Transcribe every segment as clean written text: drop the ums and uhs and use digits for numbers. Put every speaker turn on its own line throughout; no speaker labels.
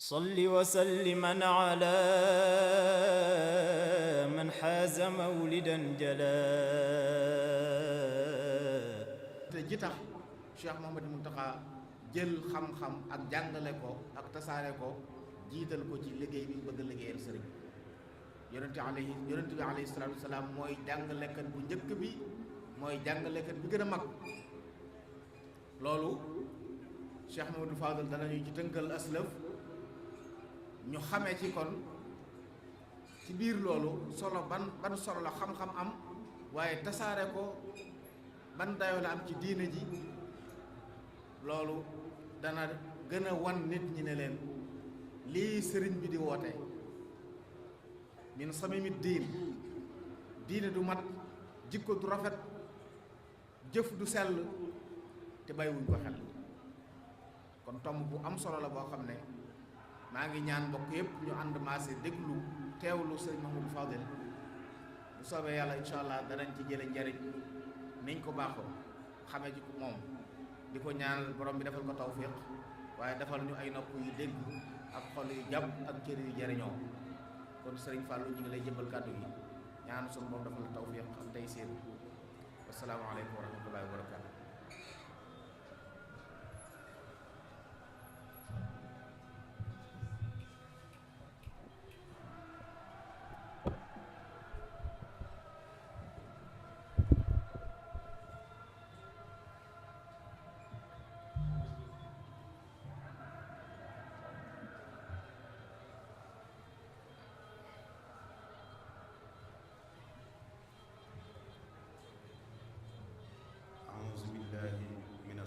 صل وسلما على من حاز مولدا جلا
te ji tax Cheikh Mouhamadou Mountakha jël xam-xam ak jàngale ko ak tasaare ko jiital ko ci liggéey bi bëgg a liggéeyal sëriñ yonent bi alayhi salaatu wasalaam mooy jàngalekat bu njëkk bi mooy jàngalekat bi gën a mag loolu Cheikh Mouhamadou Fadal danañu ci tënkal aslëf ñu xamee ci kon ci biir loolu solo ban solo la xam-xam am waaye tasaare ko ban dayoo la am ci diine ji loolu dana gën a wan nit ñi ne leen lii sëriñ bi di woote min samimi diine du mat jikko du rafet jëf du sell te bàyyiwuñ ko xel kon tomb bu am solo la boo xam ne maa ngi ñaan mbokk yépp ñu ànd maase déglu teewlu sëriñ Mouhamadou Fadel bu soobee yàlla incha allah danañ ci jële njariñ niñ ko baaxoo xamee ci moom di ko ñaanal borom bi defal ko tawfiq waaye defal ñu ay nopp yu dégg ak xol yu jàpp ak cër yu jariñoo kon sëriñ Fallou ñu ngi lay jëbal kàddu gi ñaan suñu borom defal tawfiq ak tey seen wassalaamu aleykum wa rahmatullahi wa barakatu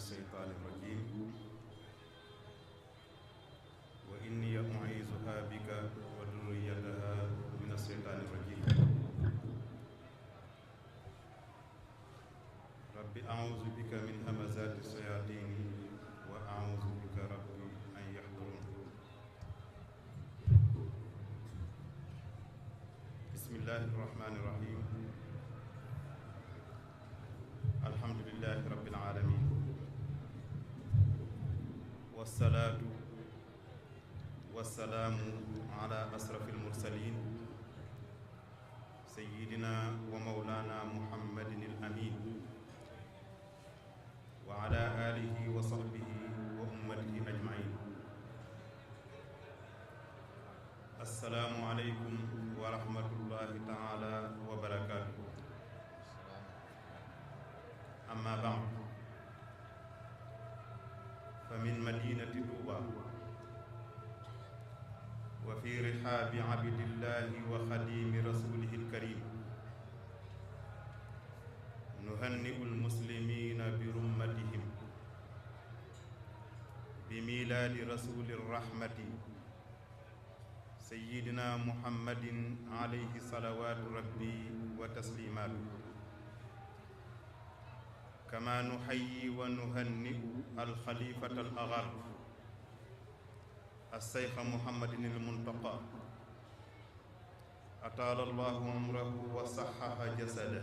الشيطان الرجيم وإني أعيذها بك وذريتها من الشيطان الرجيم رب أعوذ بك من همزات الشياطين وأعوذ بك رب أن يحضرون بسم الله الرحمن الرحيم الحمد لله رب العالمين والصلاة والسلام على أشرف المرسلين سيدنا ومولانا محمد الأمين وعلى آله وصحبه وأمته أجمعين السلام عليكم ورحمة الله تعالى وبركاته أما بعد فمن مدينة طوبى وفي رحاب عبد الله وخديم رسوله الكريم نهنئ المسلمين برمتهم بميلاد رسول الرحمة سيدنا محمد عليه صلوات ربي وتسليماته كما نحيي ونهنئ الخليفة الأغر الشيخ محمد المنتقى أطال الله عمره وصحح جسده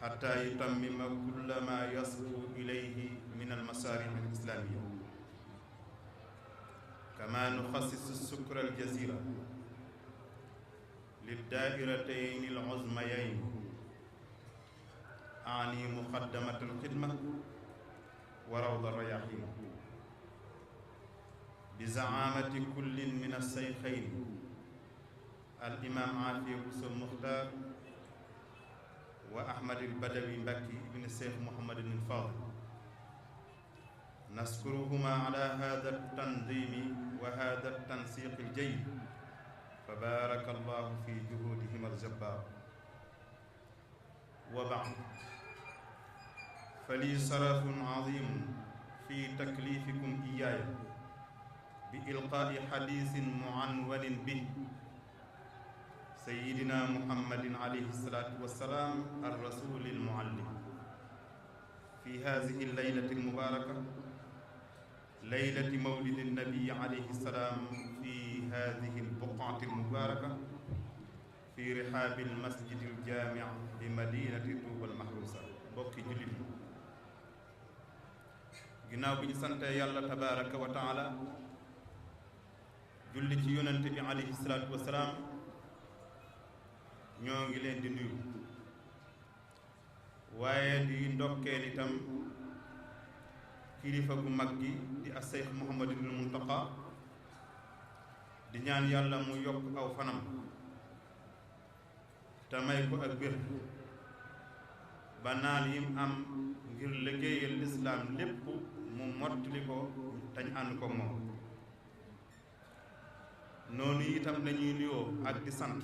حتى يتمم كل ما يصبو إليه من المصالح الإسلامية كما نخصص الشكر الجزيل للدائرتين العظميين أعني مقدمة الخدمة وروض الرياحين بزعامة كل من الشيخين الإمام عافية بوسو المختار وأحمد البدوي مكي بن الشيخ محمد بن الفاضل نشكرهما على هذا التنظيم وهذا التنسيق الجيد فبارك الله في جهودهما الجبار وبعد فلي شرف عظيم في تكليفكم إياي بإلقاء حديث معنون به سيدنا محمد عليه الصلاة والسلام الرسول المعلم في هذه الليلة المباركة ليلة مولد النبي عليه السلام في هذه البقعة المباركة في رحاب المسجد الجامع بمدينة طوبى المحروسة بوكي جليل ginnaaw bi ñu sante yàlla tabaraka wa taala julli ci yonente bi alayhi salaatu wasalaam ñoo ngi leen di nuyu waaye di ndokkeel itam kilifa gu mag gi di as-Seex Muhammadul Muntaqa di ñaan yàlla mu yokk aw fanam te may ko ak bir ba naan yim am ngir liggéeyal lislaam lépp mu mottali ko tañ ànd ko moom noonu itam lañuy nuyoo ak di sant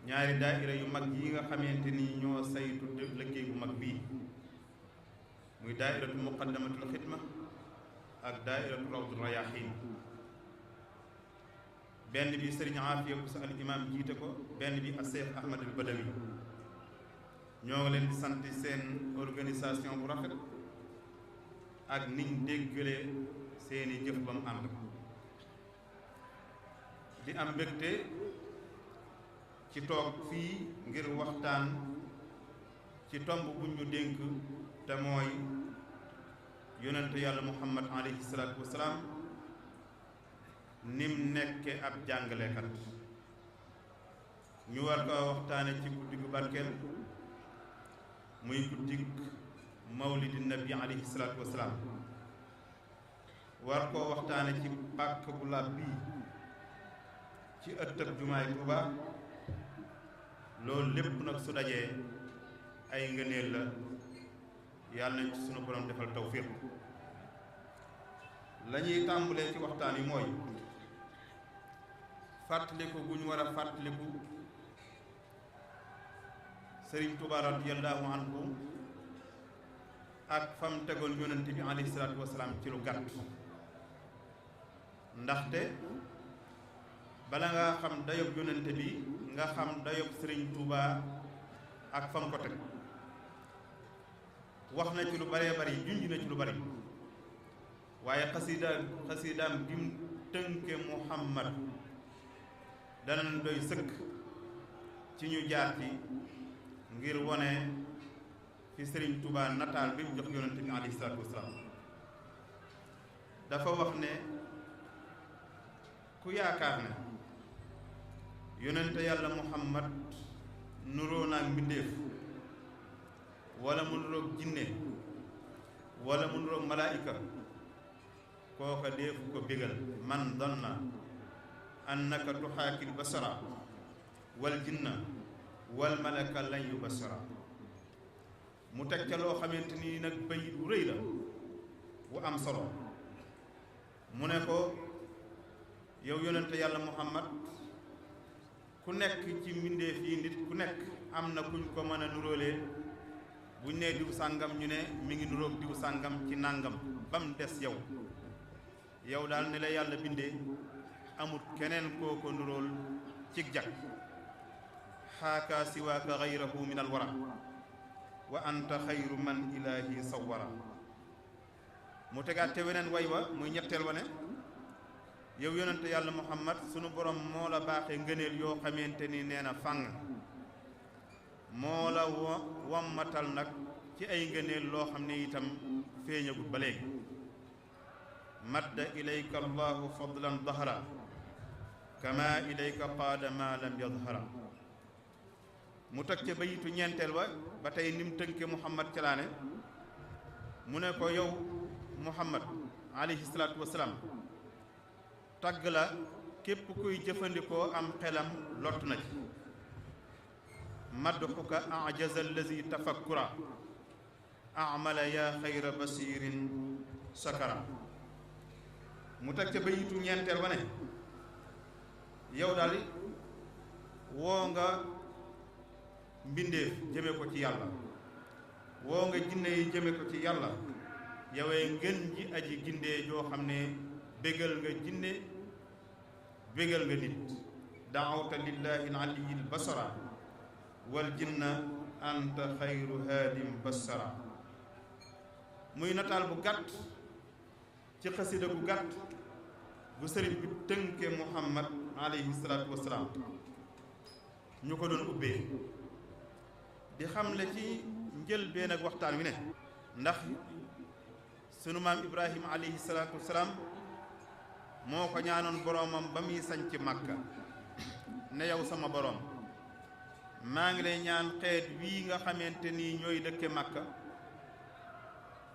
ñaari daayira yu mag yi nga xamante ni ñoo saytu liggéey bu mag bii muy daayiratu muqaddamatul xidma ak daayiratu rawdu rayaxiin benn bi sëriñ Aafiya bu sa al imam jiite ko benn bi ak Seex Ahmad al Badawi ñoo ngi leen di sant seen organisation bu rafet ak niñ déggale seeni jëf ba mu ànd di am mbégte ci toog fii ngir waxtaan ci tomb bu ñu dénk te mooy yonente yàlla muhammad alayhi salaatu wasalaam nim nekke ab jàngalekat ñu war ko waxtaane ci guddi gu barkeel muy guddig mawlidi nabi alayhi salaatu wasalaam war koo waxtaane ci pàkk bu lab bii ci ëttëb jumaay Tuuba loolu lépp nag su dajee ay ngëneel la yàlla nañ ci sunu borom defal tawfiq la ñuy tàmbulee ci waxtaan yi mooy fàttaliku bu ñu war a fàttaliku Sëriñ Tuuba radiyallahu anhu ak fam tegoon yonente bi alayhi salaatu wasalaam ci lu gàtt ndaxte bala nga xam dayob yonente bi nga xam dayob Sëriñ Tuuba ak fam ko teg wax na ci lu baree bari junj na ci lu bari waaye xasidaam gi mu tënke Muhammad danañ doy sëkk ci ñu jaar ci ngir wone fi Sëriñ Tuuba nataal bi mu jox yonente bi alayhi salaatu wasalaam dafa wax ne ku yaakaar ne yonente yàlla Muhammad nuroo naag mbindéef wala mu nuroog jinne wala mu nuroog malaayika kooka deefu ko bégal man donna annaka tuxaakil basara wal jinna wal malaka lan yu basara mu teg ca loo xamante ni nag bayit wu rëy la wu am solo mu ne ko yow yonente yàlla Muhammad ku nekk ci mbindeef yi nit ku nekk am na kuñ ko mën a nuróolee buñ nee diw sàngam ñu ne mi ngi nuróog diw sàngam ci nàngam ba mu des yow daal ne la yàlla bindee amut keneen koo ko nuróol cig jag xaaka siwaaka xayrahu min alwara wa anta xayru man ilaahi sawara mu tegaat te weneen way wa muy ñetteel wa ne yow yonente yàlla muhammad sunu borom moo la baaxee ngëneel yoo xamante ni nee na fàng moo la wammatal nag ci ay ngëneel loo xam ne itam feeñagut ba léegi madda ilayka allahu fadlan dahara kama ilayka qaada ma lam yadhara mu teg ca bayitu ñeenteel ba ba tey ni mu tënke muhammad calaane mu ne ko yow muhammad alayhi salaatu wasalaam tagg la képp kuy jëfandikoo am xelam lott na ci madxuka ajaza allazi tafakkura amala yaa xayra basirin sakara mu teg ca bayitu ñeenteel ba ne yow daal woo nga mbindeef jëme ko ci yàlla woo nga jinne yi jëme ko ci yàlla yowee ngën ji aji gindee joo xam ne bégal nga jinne bégal nga nit daawta lillahi aliyi lbasara wal jinna anta xayru haadim basara muy nataal bu gàtt ci xasida bu gàtt bu sëriñ bi tënke muhammad alayhi salaatu wasalaam ñu ko doon ubbee di xamle ci njëlbeen ak waxtaan wi ne ndax sunu maam ibrahima alayhi salaatu wasalaam moo ko ñaanoon boroomam ba muy sañc Makka ne yow sama boroom maa ngi lay ñaan xeet wii nga xamante ni ñooy dëkke Makka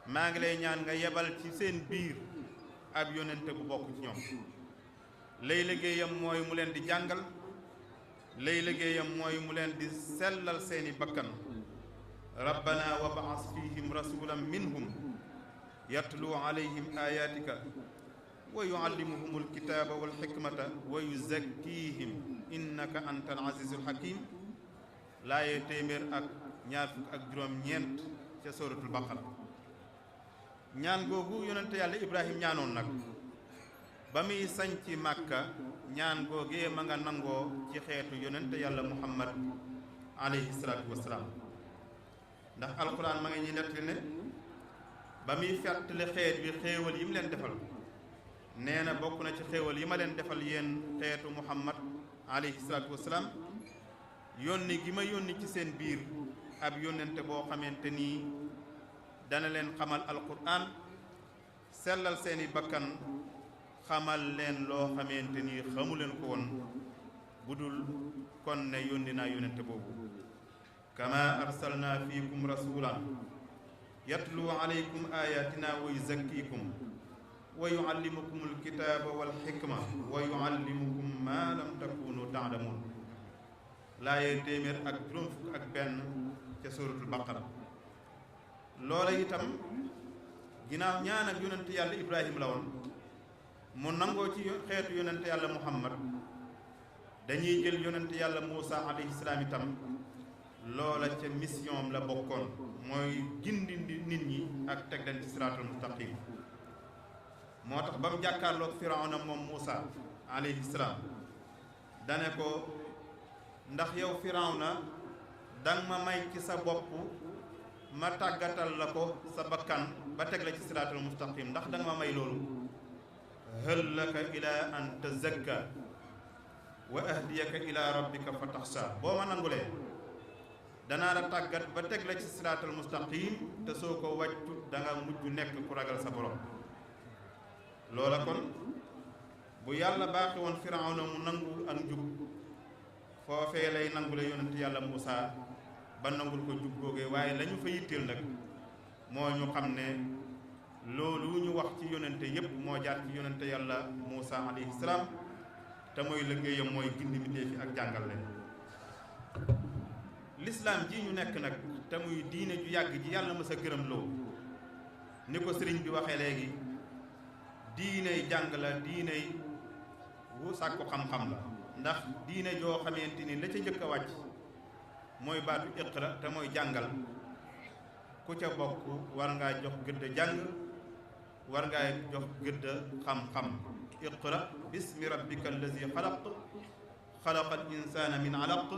maa ngi lay ñaan nga yebal ci seen biir ab yónnente bu bokk ci ñoom lay liggéeyam mooy mu leen di jàngal lay liggéeyam mooy mu leen di sellal seeni bakkan rabbana wab'as fihim rasulan minhum yatlu alayhim ayatika wa yuallimuhum alkitaba walhikmata wa yuzakkihim innaka anta al azizul hakim laaye téeméer ak ñaar fukk ak juróom-ñeent ca suratul baqara ñaan googu yonente yàlla ibrahim ñaanoon nag ba muy sañc Màkka ñaan googee ma nga nangoo ci xeetu yonente yàlla muhammad alayhi salaatu wassalaam ndax alquran ma nga ñuy nettali ne ba muy fàttali xeet bi xéewal yi mu leen defal nee na bokk na ci xéewal yi ma leen defal yéen xeetu muhammad alayhi salaatu wassalaam yónni gi ma yónni ci seen biir ab yónnente boo xamante nii dana leen xamal alquran sellal seeni bakkan xamal leen loo xamante ni xamu leen ko woon bu dul kon ne yónni naa yónnente boobu kama arsalna fiikum rasulan yatlu alaykum ayatina wa yuzakkikum wa yuallimukum alkitaba walhikma wa yuallimukum ma lam takunu taalamun laaye téeméer ak juróom fukk ak benn ca suratul baqara loola itam ginnaaw ñaan ak yonente yàlla ibrahim la woon mu nangoo ci xeetu yonente yàlla muhammad dañuy jël yonente yàlla muusa alayhi salaam itam loola ca mission la bokkoon mooy gindi nit ñi ak teg leen ci siraatul mustaqim moo tax ba mu jàkkaarloog firawna moom muusa alayhi salaam dane ko ndax yow firawna danga ma may ci sa bopp ma tàggatal la ko sa bakkan ba teg la ci siraatul mustaqim ndax danga ma may loolu hal laka ila an tazakka wa ahdiyaka ila rabbika fa taxsa boo ma nangulee danaa la tàggat ba teg la ci siraatul mustaqim te soo ko wàccu danga mujj nekk ku ragal sa borom loola kon bu yàlla baaxi woon firawna mu nangu ak njub foofee lay nangule yonent yàlla Muusa ba nangul ko jub googee waaye la ñu fa yitteel nag moo ñu xam ne loolu ñu wax ci yonente yépp moo jaar ci yonente yàlla Muusa alayhi salaam te mooy liggéeyam mooy gindi mbindéef yi ak jàngal leen lislaam ji ñu nekk nag te muy diine ju yàgg ji yàlla mës a gërëm loo ni ko sëriñ bi waxee léegi diiney jàng la diiney wu sàkku xam-xam la ndax diine joo xamante ni la ca njëkk a wàcc mooy baatu iqra te mooy jàngal ku ca bokk war ngaa jox gëdd jàng war ngaa jox gëdd xam-xam iqra bismi rabbika allazi xalaq xalaqa al insana min alaq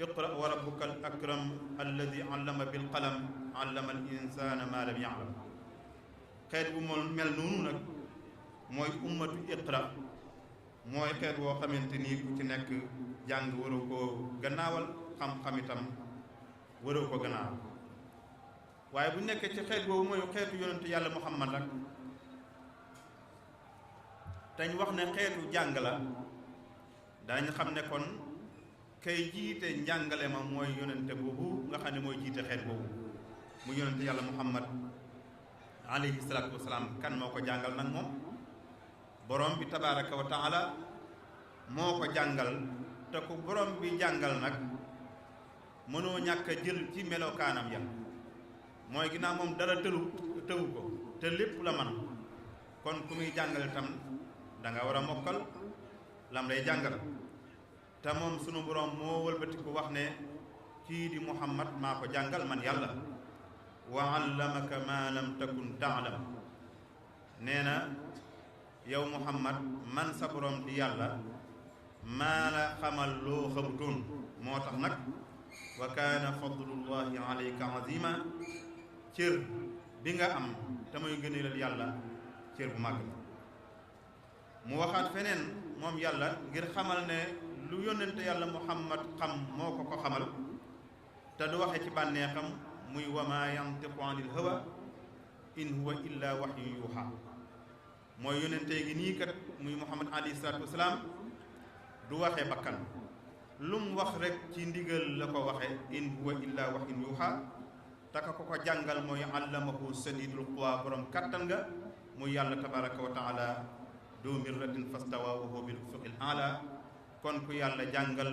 iqra wa rabbuka al akram allazi allama bil qalam allama al insana ma lam ya'lam xeet bu moom mel noonu nag mooy ummatu iqra mooy xeet woo xamante ni ku ci nekk jàng waroo koo gannaawal xam-xam itam waroo ko gannaawal waaye bu nekkee ci xeet boobu mooy xeetu yonentu yàlla muhammad rek dañ wax ne xeetu jàng la dañ xam ne kon kay jiite njàngale ma mooy yonente boobu nga xam ne mooy jiite xeet boobu mu yonente yàlla muhammad alayhi salaatu wasalaam kan moo ko jàngal nag moom borom bi tabaraka wa taala moo ko jàngal te ku borom bi jàngal nag mënoo ñàkk a jël ci melokaanam ya mooy ginnaaw moom dara tëwu ko te lépp la man kon ku muy jàngale tam da nga war a mokkal lam lay jàngal te moom sunu borom moo wëlbatiku wax ne kii di muhammad maa ko jàngal man yàlla wa allamaka ma lam takun taalam nee na yow muhammad man sa borom di yàlla maa la xamal loo xamutoon moo tax nag wa kaana fadlullahi alayka azima cër bi nga am te muy gëneelal yàlla cër bu màgg la mu waxaat feneen moom yàlla ngir xamal ne lu yónnente yàlla muhammad xam moo ko ko xamal te du waxe ci bànneexam muy wa maa yantiqu anil hawa in huwa illa wahyun yuuxa mooy yonente gi nii kat muy Muhammad alayhi salaatu wasalaam du waxee bakkan lu mu wax rek ci ndigal la ko waxe in huwa illa wahyun yuuxa taka ko ko jàngal mooy allamahu sadidul quwa borom kattan nga muy yàlla tabaraka wa taala du mirratin fastawa wa huwa bil ufuqil ala kon ku yàlla jàngal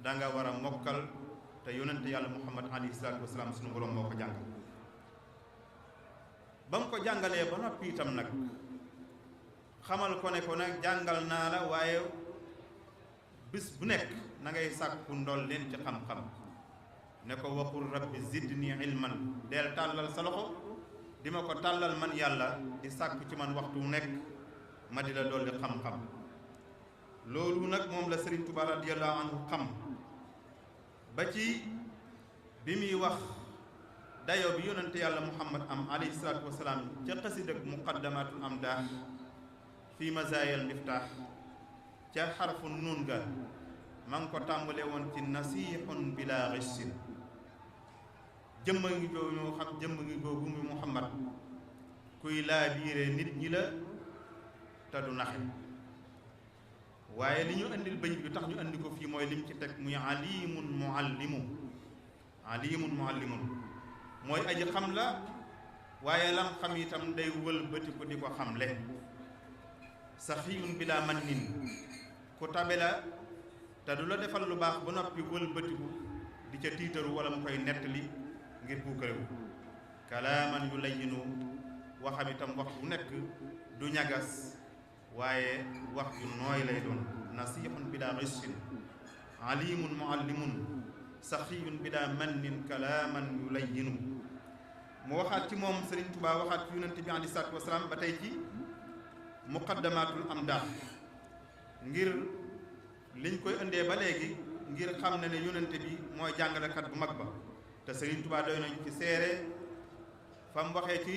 da nga war a mokkal te yonente yàlla Muhammad alayhi salaatu wasalaam sunu borom moo ko jàngal ba mu ko jàngalee ba noppi itam nag xamal ko ne ko nag jàngal naa la waaye bis bu nekk na ngay sàkku ndol leen ci xam-xam ne ko waqul rabbi zidni ilman del tàllal sa loxo di ma ko tàllal man yàlla di sàkku ci man waxtu nekk ma di la dolli xam-xam loolu nag moom la Sëriñ Tuubaa radiyallahu anhu xam ba ci bi muy wax dayo bi yonente yàlla Muhammad am alayhi salaatu wasalaam ca xasida ak muqaddamatul amdah fi mazayal miftaax ca xarfu nuun ga ma ngi ko tàmbale woon ci nasihun bila gissin jëmma ngi googu ñu xam jëmma ngi googu mu Muhammad kuy laa biire nit ñi la te du naxe waaye li ñu andil bëñ bi tax ñu andi ko fii mooy lim ci teg muy alimun muallimun mooy aji xam la waaye lam xam itam day wëlbati ko di ko xamle saxiyun bila mannin ku tabe la te du la defal lu baax ba noppi wëlbatiku di ca tiitaru wala mu koy nettali ngir puukarewu kalaaman yu layyinu waxam itam wax bu nekk du ñagas waaye wax yu nooy lay doon nasihun bila gissin alimun muallimun saxiyun bila mannin kalaaman yu layyinu mu waxaat ci moom Sëriñ Tuubaa waxaat ci yonent bi alayhi salaatu wasalaam ba tey ci muqaddamatul amdah ngir liñ koy indee ba léegi ngir xam ne ne yonent bi mooy jàngalekat bu mag ba te Sëriñ Tuubaa doy nañ ci seere fa mu waxee ci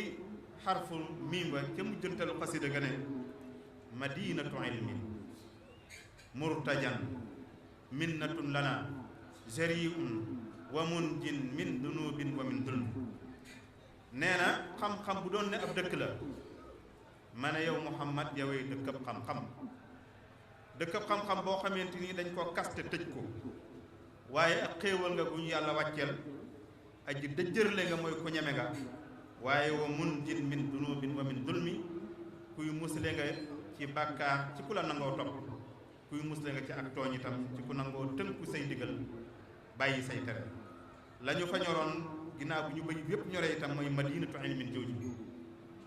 xarfu miim ba ca mujjantalu xasida ga ne madinatu ilmin murtajan minnatun lana jariun wa munjin min dunubin wa min dulm nee na xam-xam bu doon ne ab dëkk la ma ne yow Muhammad yowey dëkkab xam-xam boo xamante ni dañ koo kaste tëj ko waaye ak xéewal nga gu ñu yàlla wàcceel aji dëjërle nga mooy ku ñeme nga waaye wa munjin min dunubin wa min dulmi kuy musle nga ci bàkkaar ci ku la nangoo topp kuy musle nga ci ak tooñ itam ci ku nangoo tënku say ndigal bàyyi say tere la ñu fa ñoroon ginnaaw bu ñu bëñ yépp ñoree itam mooy madinatu ilmin jooju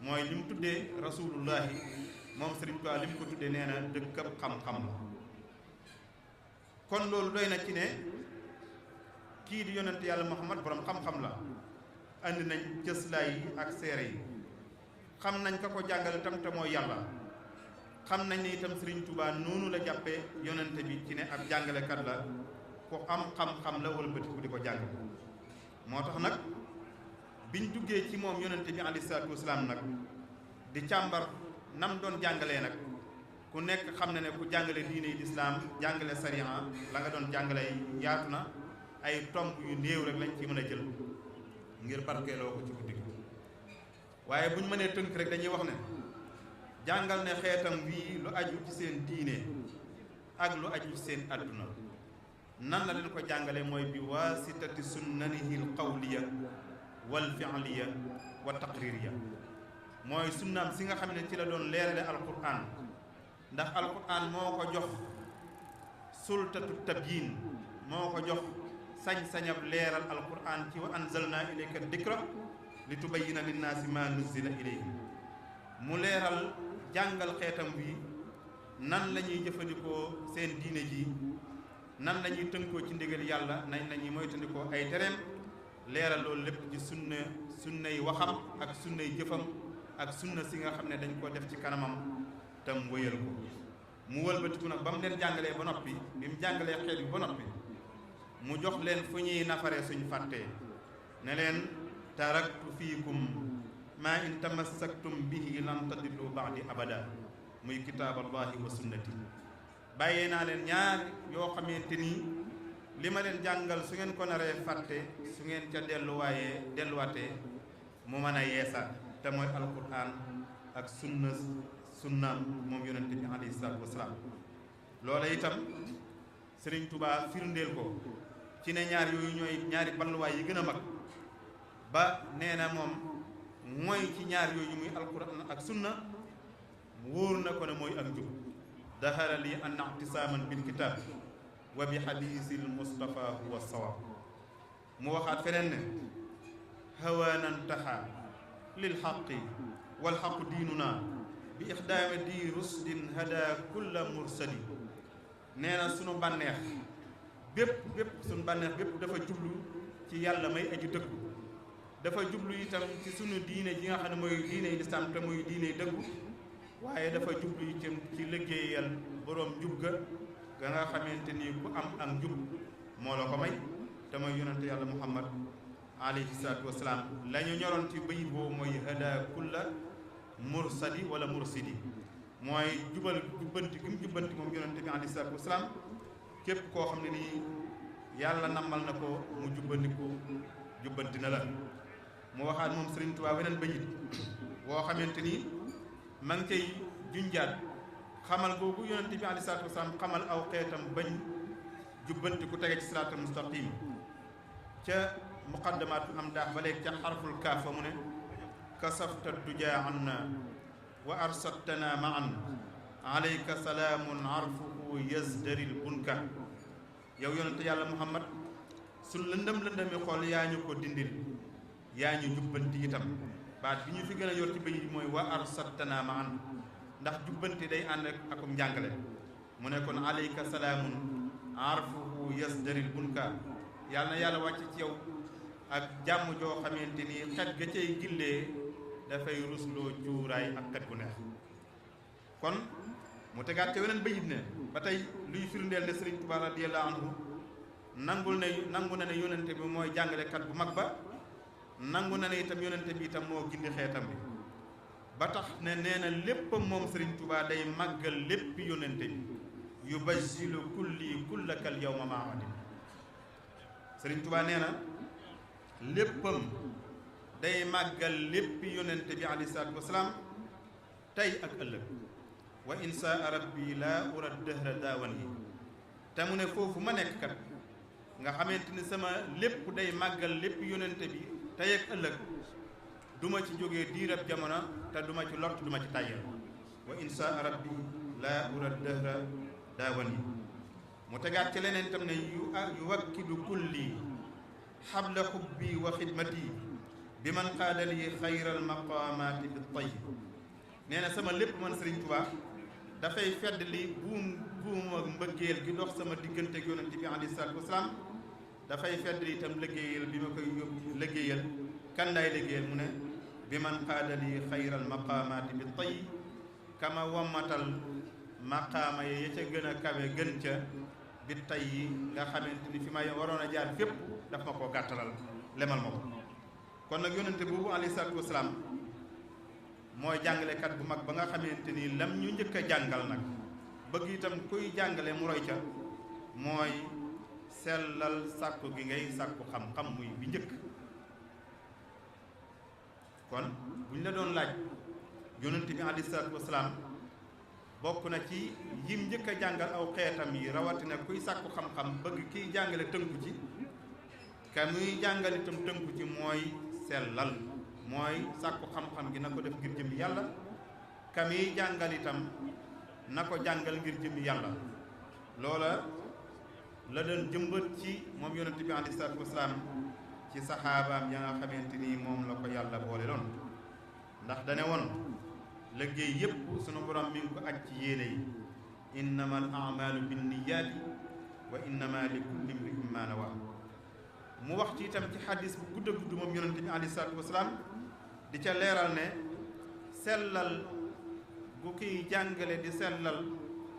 mooy li mu tuddee rasulullahi moom Sëriñ Tuubaa li mu ko tuddee nee na dëkkab xam-xam la kon loolu doy na ci ne kii di yonent yàlla Muhammad borom xam-xam la andi nañ cëslaay yi ak seere yi xam nañ ka ko jàngale tam te mooy yàlla xam nañ ne itam Sëriñ Tuubaa noonu la jàppee yonente bi ci ne ab jàngalekat la ku am xam-xam la wala bëti ku di ko jàng moo tax nag biñ duggee ci moom yonente bi alayhi salaatu wasalaam nag di càmbar nam doon jàngalee nag ku nekk xam ne ne ku jàngale diine yi lislaam jàngale sariya la nga doon jàngale yaatu na ay tomb yu néew rek lañ ci mën a jël ngir barkeeloo ko ci guddi gi waaye bu ñu mënee tënk rek dañuy wax ne jàngal ne xeetam wii lu aju ci seen diine ak lu aju ci seen àdduna nan la leen ko jàngale mooy bi waasitati sunnanihi l qawliya wal fi'liya wa taqririya mooy sunnaam si nga xam ne ci la doon leerale alquran ndax alquran moo ko jox sultatu tabyin moo ko jox sañ-sañab leeral alquran ci wa anzalna ilayka dikra li tubayyina linnaasi ma nuzzila ilayhim mu leeral jàngal xeetam bi nan la ñuy jëfandikoo seen diine ji nan la ñuy tënkoo ci ndigal yàlla nañ la ñuy moytandikoo ay tereem leeral loolu lépp ci sunnay waxam ak sunnay jëfam ak sunna si nga xam ne dañ ko def ci kanamam tam wëyal ko mu wëlbatiku nag ba mu leen jàngalee ba noppi bi mu jàngalee xeet bi ba noppi mu jox leen fu ñuy nafare suñ fàttee ne leen taraktu fiikum maa in tamassaktum bihi lan tadillu ba'di abada muy kitaaballahi wa sunnati bàyyee naa leen ñaar yoo xamante ni li ma leen jàngal su ngeen ko naree fàtte su ngeen ca delluwaatee mu mën a yeesaat te mooy alquran ak sunnaam moom yonente bi alayhi salaatu wasalaam loola itam Sëriñ Tuubaa firndeel ko ci ne ñaar yooyu ñooy ñaari balluwaay yi gën a mag ba nee na moom mooy ci ñaar yooyu muy alquran ak sunna wóor na ko ne mooy ak njub dahara li an ihtisaaman bil kitaab wa bi hadiisil Mustafa huwa sawaab mu waxaat feneen ne hawaanan taxa lil xaqi wal xaqu diinuna bi ixdaami di rusdin hada kulla mursadi nee na sunu bànneex bépp sunu bànneex bépp dafa jublu ci yàlla may aji dëggu dafa jublu itam ci sunu diine ji nga xam ne mooy diine lislaam te mooy diine dëggu waaye dafa jublu itam ci liggéeyal boroom njub ga nga xamante ni ku am ak njub moo la ko may te mooy yonente yàlla muhammad alayhi salaatu wasalaam la ñu ñoroon ci bayit boobu mooy hada kulla mursadi wala mursidi mooy jubbanti gi mu jubbanti moom yonente bi alayhi salaatu wasalaam képp koo xam ne nii yàlla nammal na ko mu jubbanti na la mu waxaat moom Sëriñ Tuubaa weneen bayit woo xamante ni ma ngi cay junjaat xamal googu yonente bi alayhi salaatu wasalaam xamal aw xeetam bañ jubbanti ku tege ci siraatal mustaqim ca muqaddamatul amdaax ba léegi ca xarful kaaf fa mu ne kasafta dujaa anna wa arsattana maan alayka salaamun arfuhu yazdaril bunka yow yonente yàlla muhammad su lëndëm-lëndëmi xool yaa ñu ko dindil yaa ñu jubbanti itam baat bi ñu fi gën a yor ci bayit bi mooy wa arsattana maan ndax jubbanti day ànd ak njàngale mu ne kon alayka salaamun arfuhu yazdaril bunka yàlla na yàlla wàcc ci yow ak jàmm joo xamante ni xet ga cay gillee dafay rusloo cuuraay ak xet gu neex kon mu tegaat te weneen bayit ne ba tey luy firndeel ne Sëriñ Tuubaa radiyallaahu anhu nangu na ne yonente bi mooy jàngalekat bu mag ba nangu na ne itam yonente bi itam moo gindi xeetam bi ba tax ne nee na léppam moom Sëriñ Tuubaa day màggal léppi yonente bi yubajjilu kulli kullakal yawma maamadi Sëriñ Tuubaa nee na léppam day màggal léppi yonente bi alayhi salaatu wasalaam tey ak ëllëg wa insaa rabbi laa ura dëhra daawan yi te mu ne foofu ma nekk kat nga xamante ni sama lépp day màggal lépp yonente bi tey ak ëllëg duma ci jógee diirab jamono te duma ci lott duma ci tàyyal wa insaa rabbi laa ura dëhra daawan yi mu tegaat ci leneen tam ne yu wakkilu kulli xabla xubbi wa xidmati bi man qaadali xayral maqaamaati bi tay nee na sama lépp man Sëriñ Tuubaa dafay fedd li buum ak mbëggeel gi dox sama diggante ak yonent bi alayhi salaatu wasalaam dafay fedd li itam liggéeyal bi ma koy yóbbu liggéeyal kan laay liggéeyal mu ne bi man qaadali xayral maqaamaati bi tay kama wammatal maqaama yi ya ca gën a kawe gën ca bi tay yi nga xamante ni fi ma waroon a jaar fépp daf ma koo gàttalal lemal ma ko kon nag yonente boobu alayhi salaatu wasalaam mooy jàngalekat bu mag ba nga xamante ni lam ñu njëkk a jàngal nag bëgg itam kuy jàngale mu roy ca mooy sellal sàkku gi ngay sàkku xam-xam muy bi njëkk kon buñ la doon laaj yonente bi alayhi salaatu wasalaam bokk na ci yim njëkk a jàngal aw xeetam yi rawatina kuy sàkku xam-xam bëgg kiy jàngale tënku ci ka muy jàngale itam tënku ci mooy sellal mooy sàkku xam-xam gi na ko def ngir jëmmi yàlla ka muy jàngal itam na ko jàngal ngir jëmmi yàlla loola la doon jëmbat ci moom yonente bi alayhi salaatu wasalaam ci saxaabaam ya nga xamante ni moom la ko yàlla boole doon ndax dane woon liggéey yépp sunu borom mi ngi ko aj ci yéene yi innama al amalu binniyaati wa innama li kulli imri'in ma nawa mu wax ci itam ci xadis bu gudd a gudd moom yonente bi alayhi salaatu wasalaam di ca leeral ne sellal gu kiy jàngale di sellal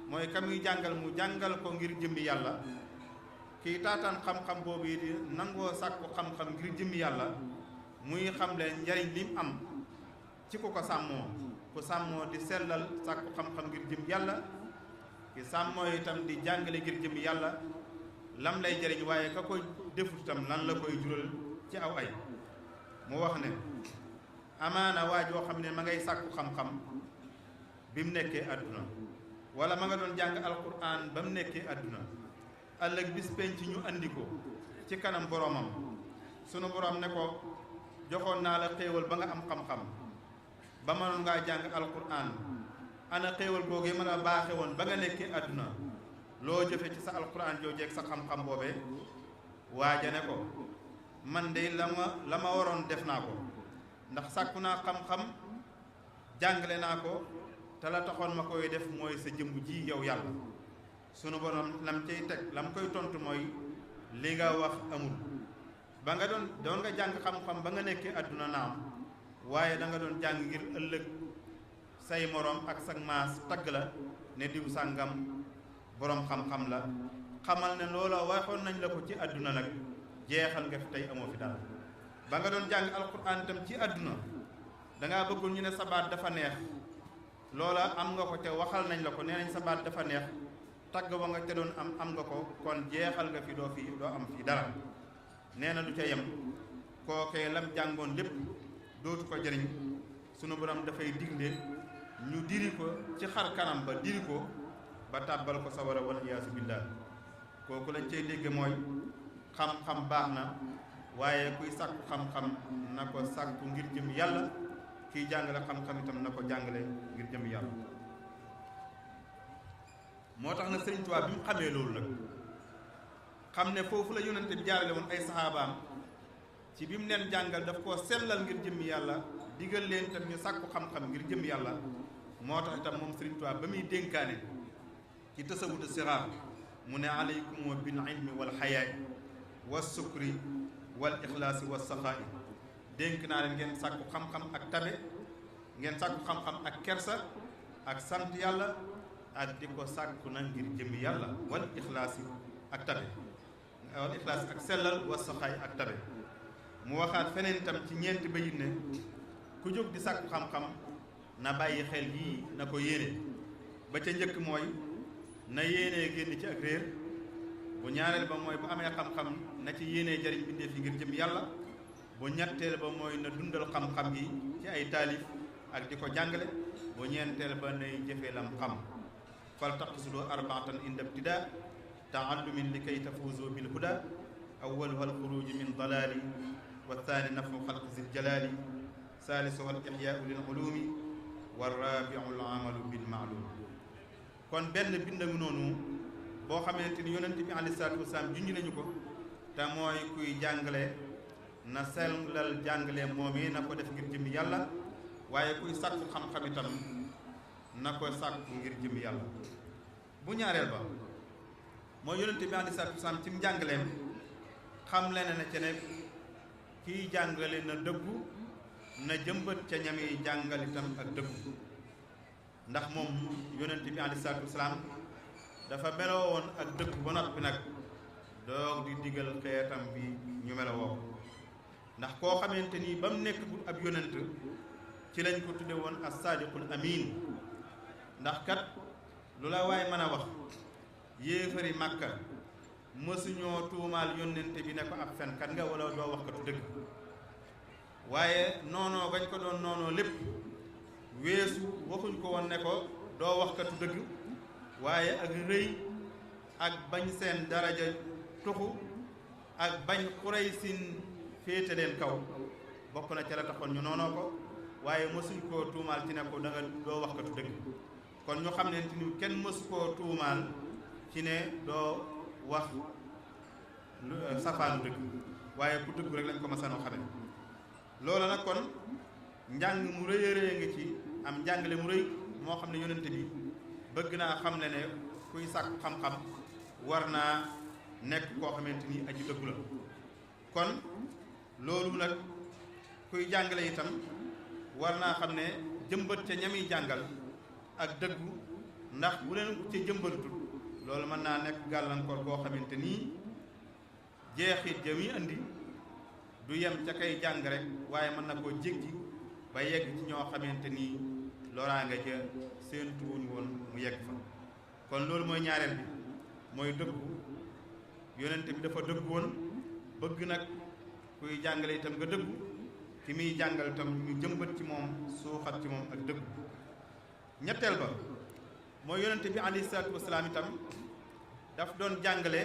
mooy ka muy jàngal mu jàngal ko ngir jëmmi yàlla kiy taataan xam-xam boobu yi di nangoo sàkku xam-xam ngir jëmmi yàlla muy xam leen njariñ lim am ci ku ko sàmmoo ku sàmmoo di sellal sàkku xam-xam ngir jëm yàlla ki sàmmoo itam di jàngale ngir jëm yàlla lam lay jëriñ waaye ka koy defut itam lan la koy jural ci aw ay mu wax ne amaana waa joo xam ne ma ngay sàkku xam-xam bi mu nekkee àdduna wala ma nga doon jàng alquran ba mu nekkee àdduna ëllëg bis penc ñu andi ko ci kanam boromam sunu borom ne ko joxoon naa la xéewal ba nga am xam-xam ba mënoon ngaa jàng alquran ana xéewal googee mën a baaxe woon ba nga nekkee àdduna loo jëfe ci sa alquran joojeeg sa xam-xam boobee waaja ne ko man de la ma waroon def naa ko ndax sàkku naa xam-xam jàngale naa ko te la taxoon ma koy def mooy sa jëmb ji yow yàlla sunu borom lam cay teg lam koy tontu mooy li nga wax amul ba nga doon nga jàng xam-xam ba nga nekkee àdduna naam waaye da nga doon jàng ngir ëllëg say morom ak sa maas tagg la ne diw sàngam borom xam-xam la xamal ne loola waxoon nañ la ko ci àdduna nag jeexal nga fi tey amoo fi dara ba nga doon jàng alquran tam ci àdduna dangaa bëggul ñu ne sa baat dafa neex loola am nga ko te waxal nañ la ko nee nañ sa baat dafa neex tagg ba nga te doon am nga ko kon jeexal nga fi doo am fii dara nee na du ca yem kookee lam jàngoon lépp dootu ko jëriñ sunu borom dafay digle ñu diri ko ci xar kanam ba diri ko ba tàbbal ko sawara wal iyaasu billaah kooku lañ cay dégg mooy xam-xam baax na waaye kuy sàkku xam-xam na ko sàkku ngir jëm yàlla kiy jàngale xam-xam itam na ko jàngale ngir jëm yàlla moo tax na Sëriñ Tuubaa bi mu xamee loolu nag xam ne foofu la yonente bi jaarale woon ay saxaabaam ci bi mu leen jàngal daf koo sellal ngir jëm yàlla digal leen itam ñu sàkku xam-xam ngir jëm yàlla moo tax itam moom Sëriñ Tuubaa ba muy dénkaane ci tasawudu siraar mu ne alaykum bil ilmi wal xayaay wa sukri wal ixlaasi wa saxaa'i dénk naa leen ngeen sàkku xam-xam ak tabe ngeen sàkku xam-xam ak kersa ak sant yàlla ak di ko sàkku na ngir jëmmi yàlla wal ixlaasi ak tabe wal ixlaasi ak sellal wa saxaa'i ak tabe mu waxaat feneen itam ci ñeenti bayit ne ku jóg di sàkku xam-xam na bàyyi xel yii na ko yéene ba ca njëkk mooy na yéenee génn ci ak réer bu ñaareel ba mooy bu amee xam-xam na ci yéenee jariñ bindee fi ngir jëm yàlla bu ñetteel ba mooy na dundal xam-xam gi ci ay taalif ak di ko jàngale bu ñeenteel ba nay jëfee lam xam fal taqsudu arbaatan inda ibtidaa taallumin li kay tafuuzu bil huda awwaluha al xuruju min dalaali wa thani nafu xalqi zil jalaali salisuha al ixyaau lil ulumi wa rabiu al amalu bil maalum kon benn bindamu noonu boo xamante ni yonent bi alayhi salaatu wasalaam junj nañu ko te mooy kuy jàngale na sellal jàngale moom yi na ko def ngir jëmmi yàlla waaye kuy sàkku xam-xam itam na ko sàkku ngir jëmmi yàlla bu ñaareel ba mooy yonent bi alayhi salaatu wasalaam ci njàngaleem xam leen ne ca ne kiy jàngale na dëggu na jëmbat ca ñami jàngal itam ak dëggu ndax moom yonent bi alayhi salaatu wasalaam dafa meloo woon ak dëggu ba noppi nag doog di digal xeetam bi ñu melowoo ndax koo xamante ni ba mu nekk bu ab yonent ci lañ ko tudde woon as-saadiqul amiin ndax kat lu la waaye mën a wax yéefari màkka mësuñoo tuumaal yonente bi ne ko ab fenkat nga wala doo wax katu dëgg waaye noonoo gañ ko doon noonoo lépp weesu waxuñ ko woon ne ko doo wax katu dëgg waaye ak rëy ak bañ seen daraja tuxu ak bañ Quraysin féete leen kaw bokk na ca la taxoon ñu noonoo ko waaye mësuñ koo tuumaal ci ne ko da nga doo wax katu dëgg kon ñu xam ne ni kenn mësu koo tuumaal ci ne doo wax safaanu dëgg waaye ku dëgg rek lañ ko masanoo xame loola nag kon njàng mu rëy a rëy nga ci am njàngale mu rëy moo xam ne yonente bi bëgg naa xam ne ne kuy sàkk xam-xam war naa nekk koo xamante ni aji dëggu la kon loolu nag kuy jàngale itam war naa xam ne jëmbat ca ñamiy jàngal ak dëggu ndax bu leen ca jëmbatut loolu mën naa nekk gàllankoor boo xamante nii jeexit ja muy andi du yem ca kay jàng rek waaye mën na koo jéggi ba yegg ci ñoo xamante nii loraanga ca seen tuuñ woon mu yegg fa kon loolu mooy ñaareel bi mooy dëggu yonente bi dafa dëggu woon bëgg nag kuy jàngale itam nga dëggu ki muy jàngal itam ñu jëmbat ci moom suuxat ci moom ak dëggu ñetteel ba mooy yonente bi alayhi salaatu wasalaam itam daf doon jàngale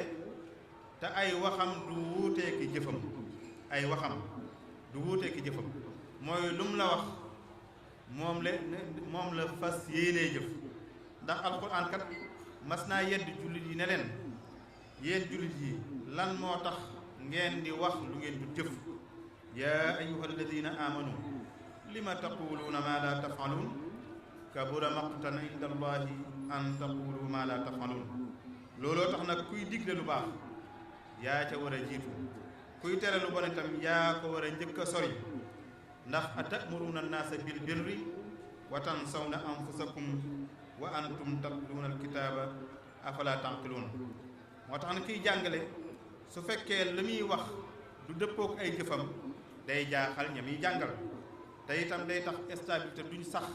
te ay waxam du wuutee ki jëfam ay waxam du wuutee ki jëfam mooy lu mu la wax moom la fas yéenee jëf ndax alquran kat mas naa yedd jullit yi ne leen yéen jullit yi lan moo tax ngeen di wax lu ngeen du jëf yaa ayyuha alladina amanu lima taquluuna ma la tafaluun kabura maqtan inda allahi an taqulu ma la tafaluun looloo tax nag kuy digle lu baax yaa ca war a jiitu kuy tere lu bon itam yaa ko war a njëkk a sori ndax atamuruuna annaasa bil birri wa tansawna anfusakum wa antum tatluuna alkitaaba afala tanqiluun moo tax na kiy jàngale su fekkee la muy wax du dëppook ay jëfam day jaaxal ña muy jàngal te itam day tax stabilité duñ sax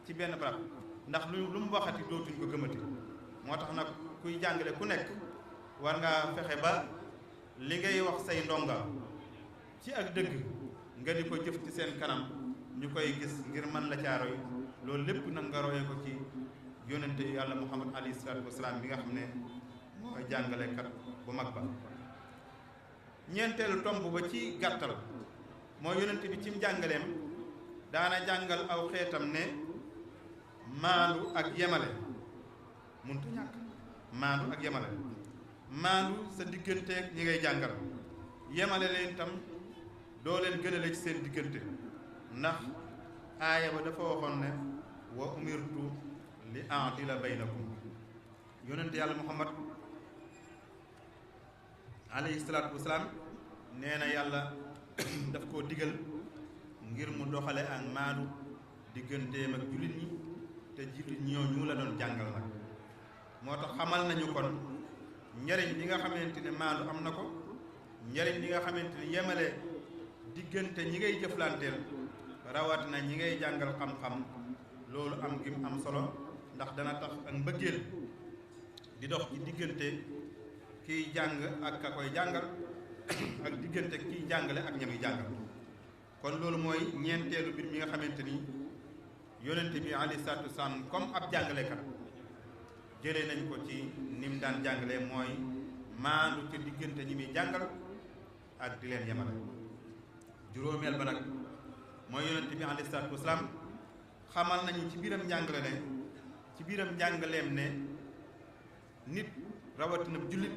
ci benn barab ndax lu mu waxati dootuñ ko gëmati moo tax nag kuy jàngale ku nekk war ngaa fexe ba li ngay wax say ndonga ci ak dëgg nga di ko jëf ci seen kanam ñu koy gis ngir mën la caaroy loolu lépp nag nga royee ko ci yónnente yàlla muhammad alayhi salaatu wasalaam bi nga xam ne mooy jàngalekat bu mag ba ñeenteelu tomb ba ci gàttal mooy yónnente bi ci njàngaleem daana jàngal aw xeetam ne maandu ak yemale munta ñàkk maandu ak yemale maandu sa digganteeg ñi ngay jàngal yemale leen itam doo leen gënale ci seen diggante ndax aaya ba dafa waxoon ne wa umirtu li a'dila baynakum yonent yàlla muhammad alayhi salaatu wasalaam nee na yàlla daf koo digal ngir mu doxale ak maandu digganteem ak jullit ñi te jullit ñooñu la doon jàngal nag moo tax xamal nañu kon njariñ li nga xamante ne maandu am na ko njariñ li nga xamante ne yemale diggante ñi ngay jëflanteel rawatina ñi ngay jàngal xam-xam loolu am gi am solo ndax dana tax ak mbëggeel di dox ci diggante kiy jàng ak ka koy jàngal ak diggante kiy jàngale ak ñami jàngal kon loolu mooy ñeenteelu mbir mi nga xamante ni yonente bi alayhi salaatu wasalaam comme ab jàngalekat jëlee nañ ko ci ni mu daan jàngalee mooy maandu ci diggante ñi muy jàngal ak di leen yemale juróomeel ba nag mooy yonente bi alayhi salaatu wasalaam xamal nañu ci biiram njàngale ne ci biiram njàngaleem ne nit rawatina jullit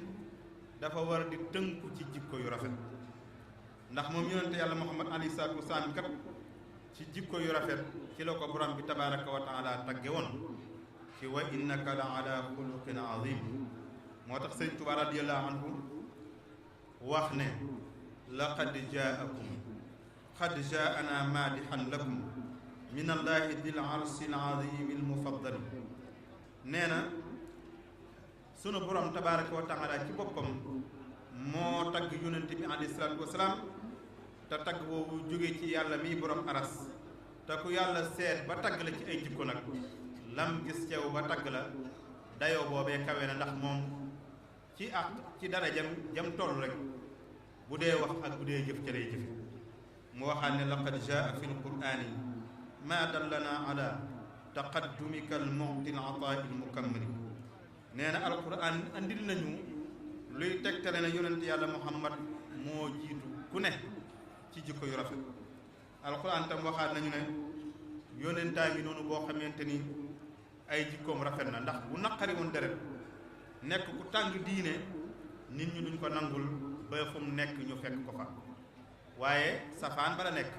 dafa war di tënku ci jikko yu rafet ndax moom yonente yàlla muhammad alayhi salaatu wasalaam kat ci jikko yu rafet ci la ko borom bi tabaraka wa taala tagge woon ci wa innaka la ala xuluqin azim moo tax sëñ Tuubaa radiyallahu anhu wax ne laqad jaakum qad jaana maadixan lakum min allahi dil arsi al azim al mufaddal nee na sunu borom tabaraka wa taala ci boppam moo tagg yonente bi alayhi salaatu wasalaam te tagg boobu jóge ci yàlla miy borom aras te ku yàlla seet ba tagg la ci ay jikko nag lam gis ceew ba tagg la dayoo boobee kawe na ndax moom ci ak ci dara jam toll rek bu dee wax ak bu dee jëf ca lay jëfe mu waxaat ne laqad jaa fi lqurani ma dallana ala taqaddumika al mu'ti al ataa al mukammil nee na alquran andil nañu luy tegtale na yonent yàlla muhammad moo jiitu ku ne ci jikko yu rafet alquran tam waxaat nañu ne yonentaa ngi noonu boo xamante ni ay jikkoom rafet na ndax bu naqari woon deret nekk ku tàng diine nit ñi duñ ko nangul ba fu mu nekk ñu fekk ko fa waaye safaan ba la nekk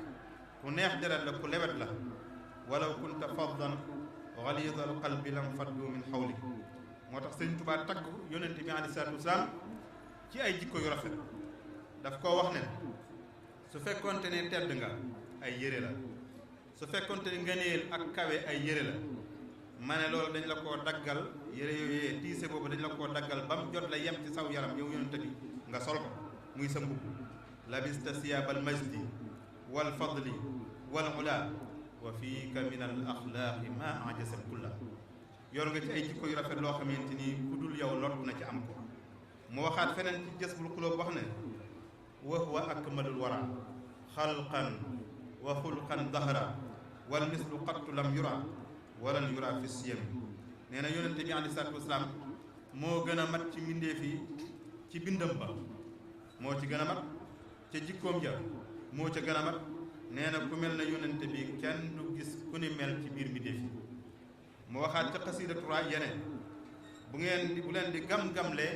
ku neex deret la ku lewet la walaw kunta faddan ghalidal qalbi lam faddu min hawli moo tax sëñ Tuubaa tagg yonent bi alayhi salaatu wasalaam ci ay jikko yu rafet daf koo wax ne su fekkonte ne tedd nga ay yére la su fekkonte ne ngëneel ak kawe ay yére la ma ne loolu dañ la koo daggal yére yooyee tiise boobu dañ la koo daggal ba mu jot la yem ci saw yaram yow yonent bi nga sol ko muy sa mbubb labista siyaabal majdi wal fadli wal ula wa fiika min al axlaaqi ma ajasa kulla yor nga ci ay jikko yu rafet loo xamante ni ku dul yow lott na ci am ko mu waxaat feneen ci Jazbul Quluub wax ne wa huwa akmalul wara xalqan wa xulqan dahra wal mislu qattu lam yura walan yura fi siyami nee na yonente bi alayhi salaatu wasalaam moo gën a mat ci mbindeef yi ci bindam ba moo ci gën a mat ca jikkoom ja moo ca gën a mat nee na ku mel na yonente bi kenn du gis ku ni mel ci biir mbindeef yi mu waxaat ca xasiidatu Raay yeneen bu leen di gam-gamle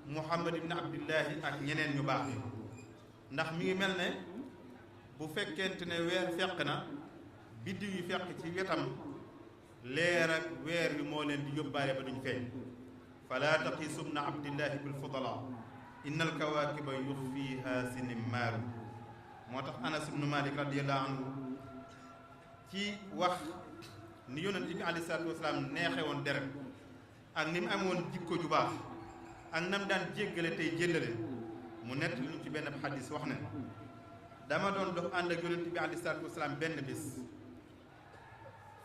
Muhammad ibn Abdillahi ak ñeneen ñu baax yi ndax mi ngi mel ne bu fekkente ne weer fekk na biddiw yi fekk ci wetam leer ak weer wi moo leen di yóbbaale ba duñ feeñ fala taqisu ibn Abdillahi bil fudala inna al kawakiba yuxfiha sinimaaru moo tax Anas ibnu Malik radiyallahu anhu ci wax ni yonent bi alayhi salaatu wasalaam neexe woon deret ak ni mu amoon jikko ju baax ak nam daan jéggale tey jëllale mu nett lu ñu ci benn xadis wax ne dama doon dox ànd ak yonent bi alayhi salaatu wasalaam benn bis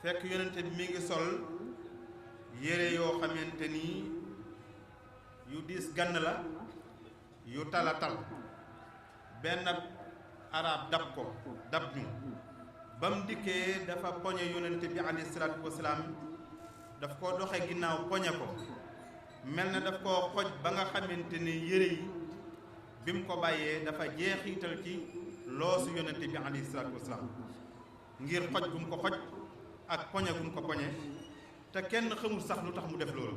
fekk yonent bi mi ngi sol yére yoo xamante ni yu diis gann la yu tala tal benn arab dab ko dab ñu ba mu dikkee dafa poñe yonent bi alayhi salaatu wasalaam daf koo doxe ginnaaw poñe ko mel na daf koo xoj ba nga xamante ni yére yi bi mu ko bàyyee dafa jeexital ci loosu yonent bi alayhi salaatu wasalaam ngir xoj gu mu ko xoj ak poñe gu mu ko poñe te kenn xamul sax lu tax mu def loolu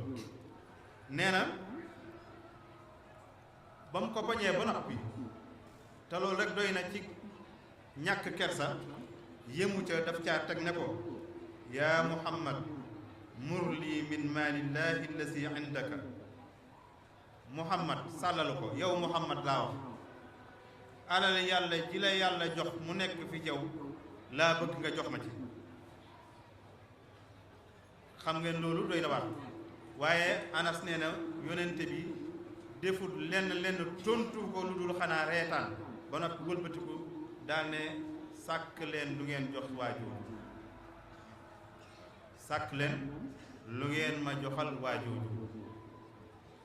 nee na ba mu ko poñee ba noppi te loolu rek doy na ci ñàkk kersa yëmu ca daf caa teg ne ko yaa Muhammad mur lii min maalillahi allasi indaka Muhammad sàllalu ko yow Muhammad laa wax alal yàlla ji la yàlla jox mu nekk fi jaw laa bëgg nga jox ma ci xam ngeen loolu doy na waar waaye Anas nee na yonente bi deful lenn tontu ko lu dul xanaa reetaan ba noppi wëlbatiku daal ne sàkk leen lu ngeen jox waajooju sàkk leen lu ngeen ma joxal waajooju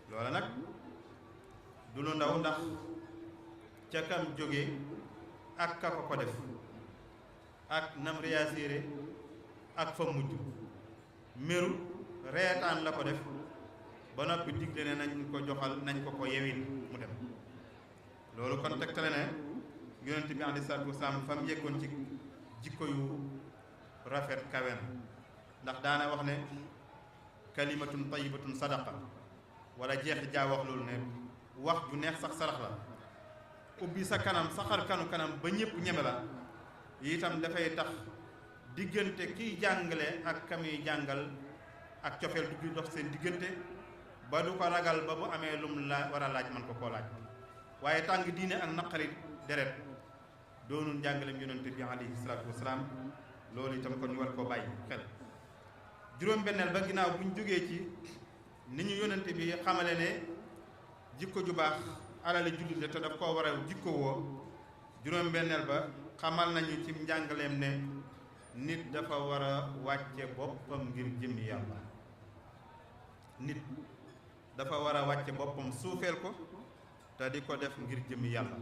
loola nag du lu ndaw ndax ca kam jóge ak ka ko def ak nam réassuré ak fa mujj meru reetaan la ko def ba noppi digle ne nañ ko joxal nañ ko yewin mu dem loolu kon tegtale ne yonent bi alayhi salaatu wasalaam fa mu yeggoon ci jikko yu rafet kawe na ndax daana wax ne kalimatun tayyibatun sadaqa wala jeexi jaa wax loolu ne wax ju neex sax sarax la ubbi sa kanam sa xar kanam ba ñëpp ñeme la itam dafay tax diggante kiy jàngale ak kamiy jàngal ak cofeel du dox seen diggante ba du ko ragal ba bu amee lum la war a laaj man ko koo laaj waaye tàng diine ak naqari deret doonul njàngaleem yonente bi alayhi salaatu wasalaam loolu itam kon ñu war koo bàyyi xel juróom-benneel ba ginnaaw bu ñu jógee ci ni ñu yonente bi xamale ne jikko ju baax alali jullit la te daf koo war a jikko woo juróom-benneel ba xamal nañu ci njàngaleem ne nit dafa war a wàcce boppam ngir jëmmi yàlla nit dafa war a wàcce boppam suufeel ko te di ko def ngir jëmmi yàlla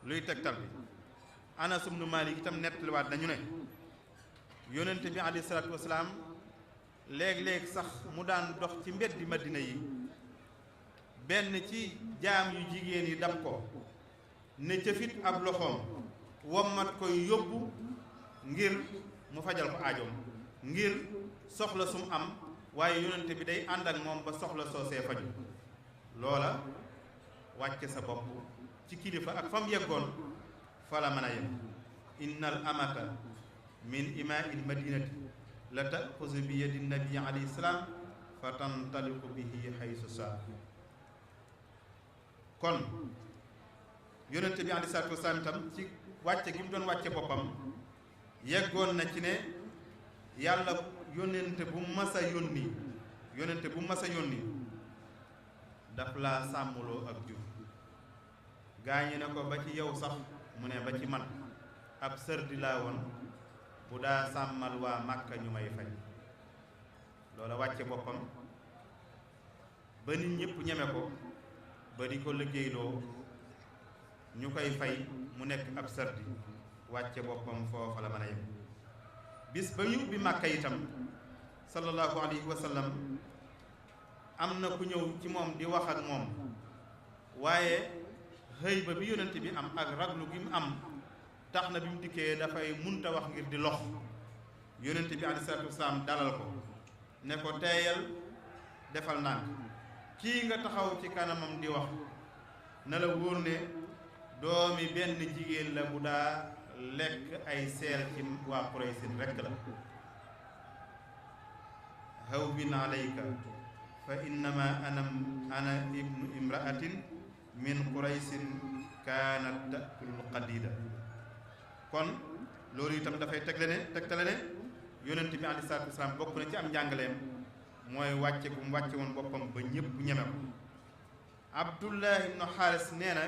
luy tegtal bi Anas ibnu Maalik itam nettaliwaat nañu ne yonente bi alayhi salaatu wasalaam léeg-léeg sax mu daan dox ci mbeddi Madina yi benn ci jaam yu jigéen yi dab ko ne cëfit ab loxoom wommat koy yóbbu ngir mu fajal ko aajoom ngir soxla sum am waaye yonente bi day ànd ak moom ba soxla soosee faju loola wàcce sa bopp ci kilifa ak fam yeggoon fa la mën a yem innal amata min imaa'il madinati la ta'xuzu bi yadi nabi alayhi salaam fa tantaliqu bihi haysu saa kon yonente bi alayhi salaatu wasalaam itam ci wàcce gi mu doon wàcce boppam yeggoon na ci ne yàlla yonente bu mas a yónni daf laa sàmmuloo ak jur gaañi ne ko ba ci yow sax mu ne ba ci man ab sërdi laa woon bu daa sàmmal waa Màkka ñu may fay loola wàcce boppam ba nit ñëpp ñeme ko ba di ko liggéeyloo ñu koy fay mu nekk ab sërdi wàcce boppam foofa la mën a yem bis ba ñu ubbi Màkka itam sallallahu alayhi wa sallam am na ku ñëw ci moom di wax ak moom waaye xëy ba bi yonent bi am ak raglu gi mu am tax na bi mu dikkee dafay munta wax ngir di lox yonent bi alayhi salaatu wasalaam dalal ko ne ko teeyal defal nànk kii nga taxaw ci kanamam di wax na la wóor ne doomi benn jigéen la bu daa lekk ay seel ci waa Quraysin rekk la hawwin alayka fa innama ana ibnu imraatin min Quraysin kaanat ta'kulul qadida kon loolu itam dafay tegtale ne yonent bi alayhi salaatu wasalaam bokk na ci am njàngaleem mooy wàcce bu mu wàcce woon boppam ba ñëpp ñeme ko Abdullah ibnu Xaaris nee na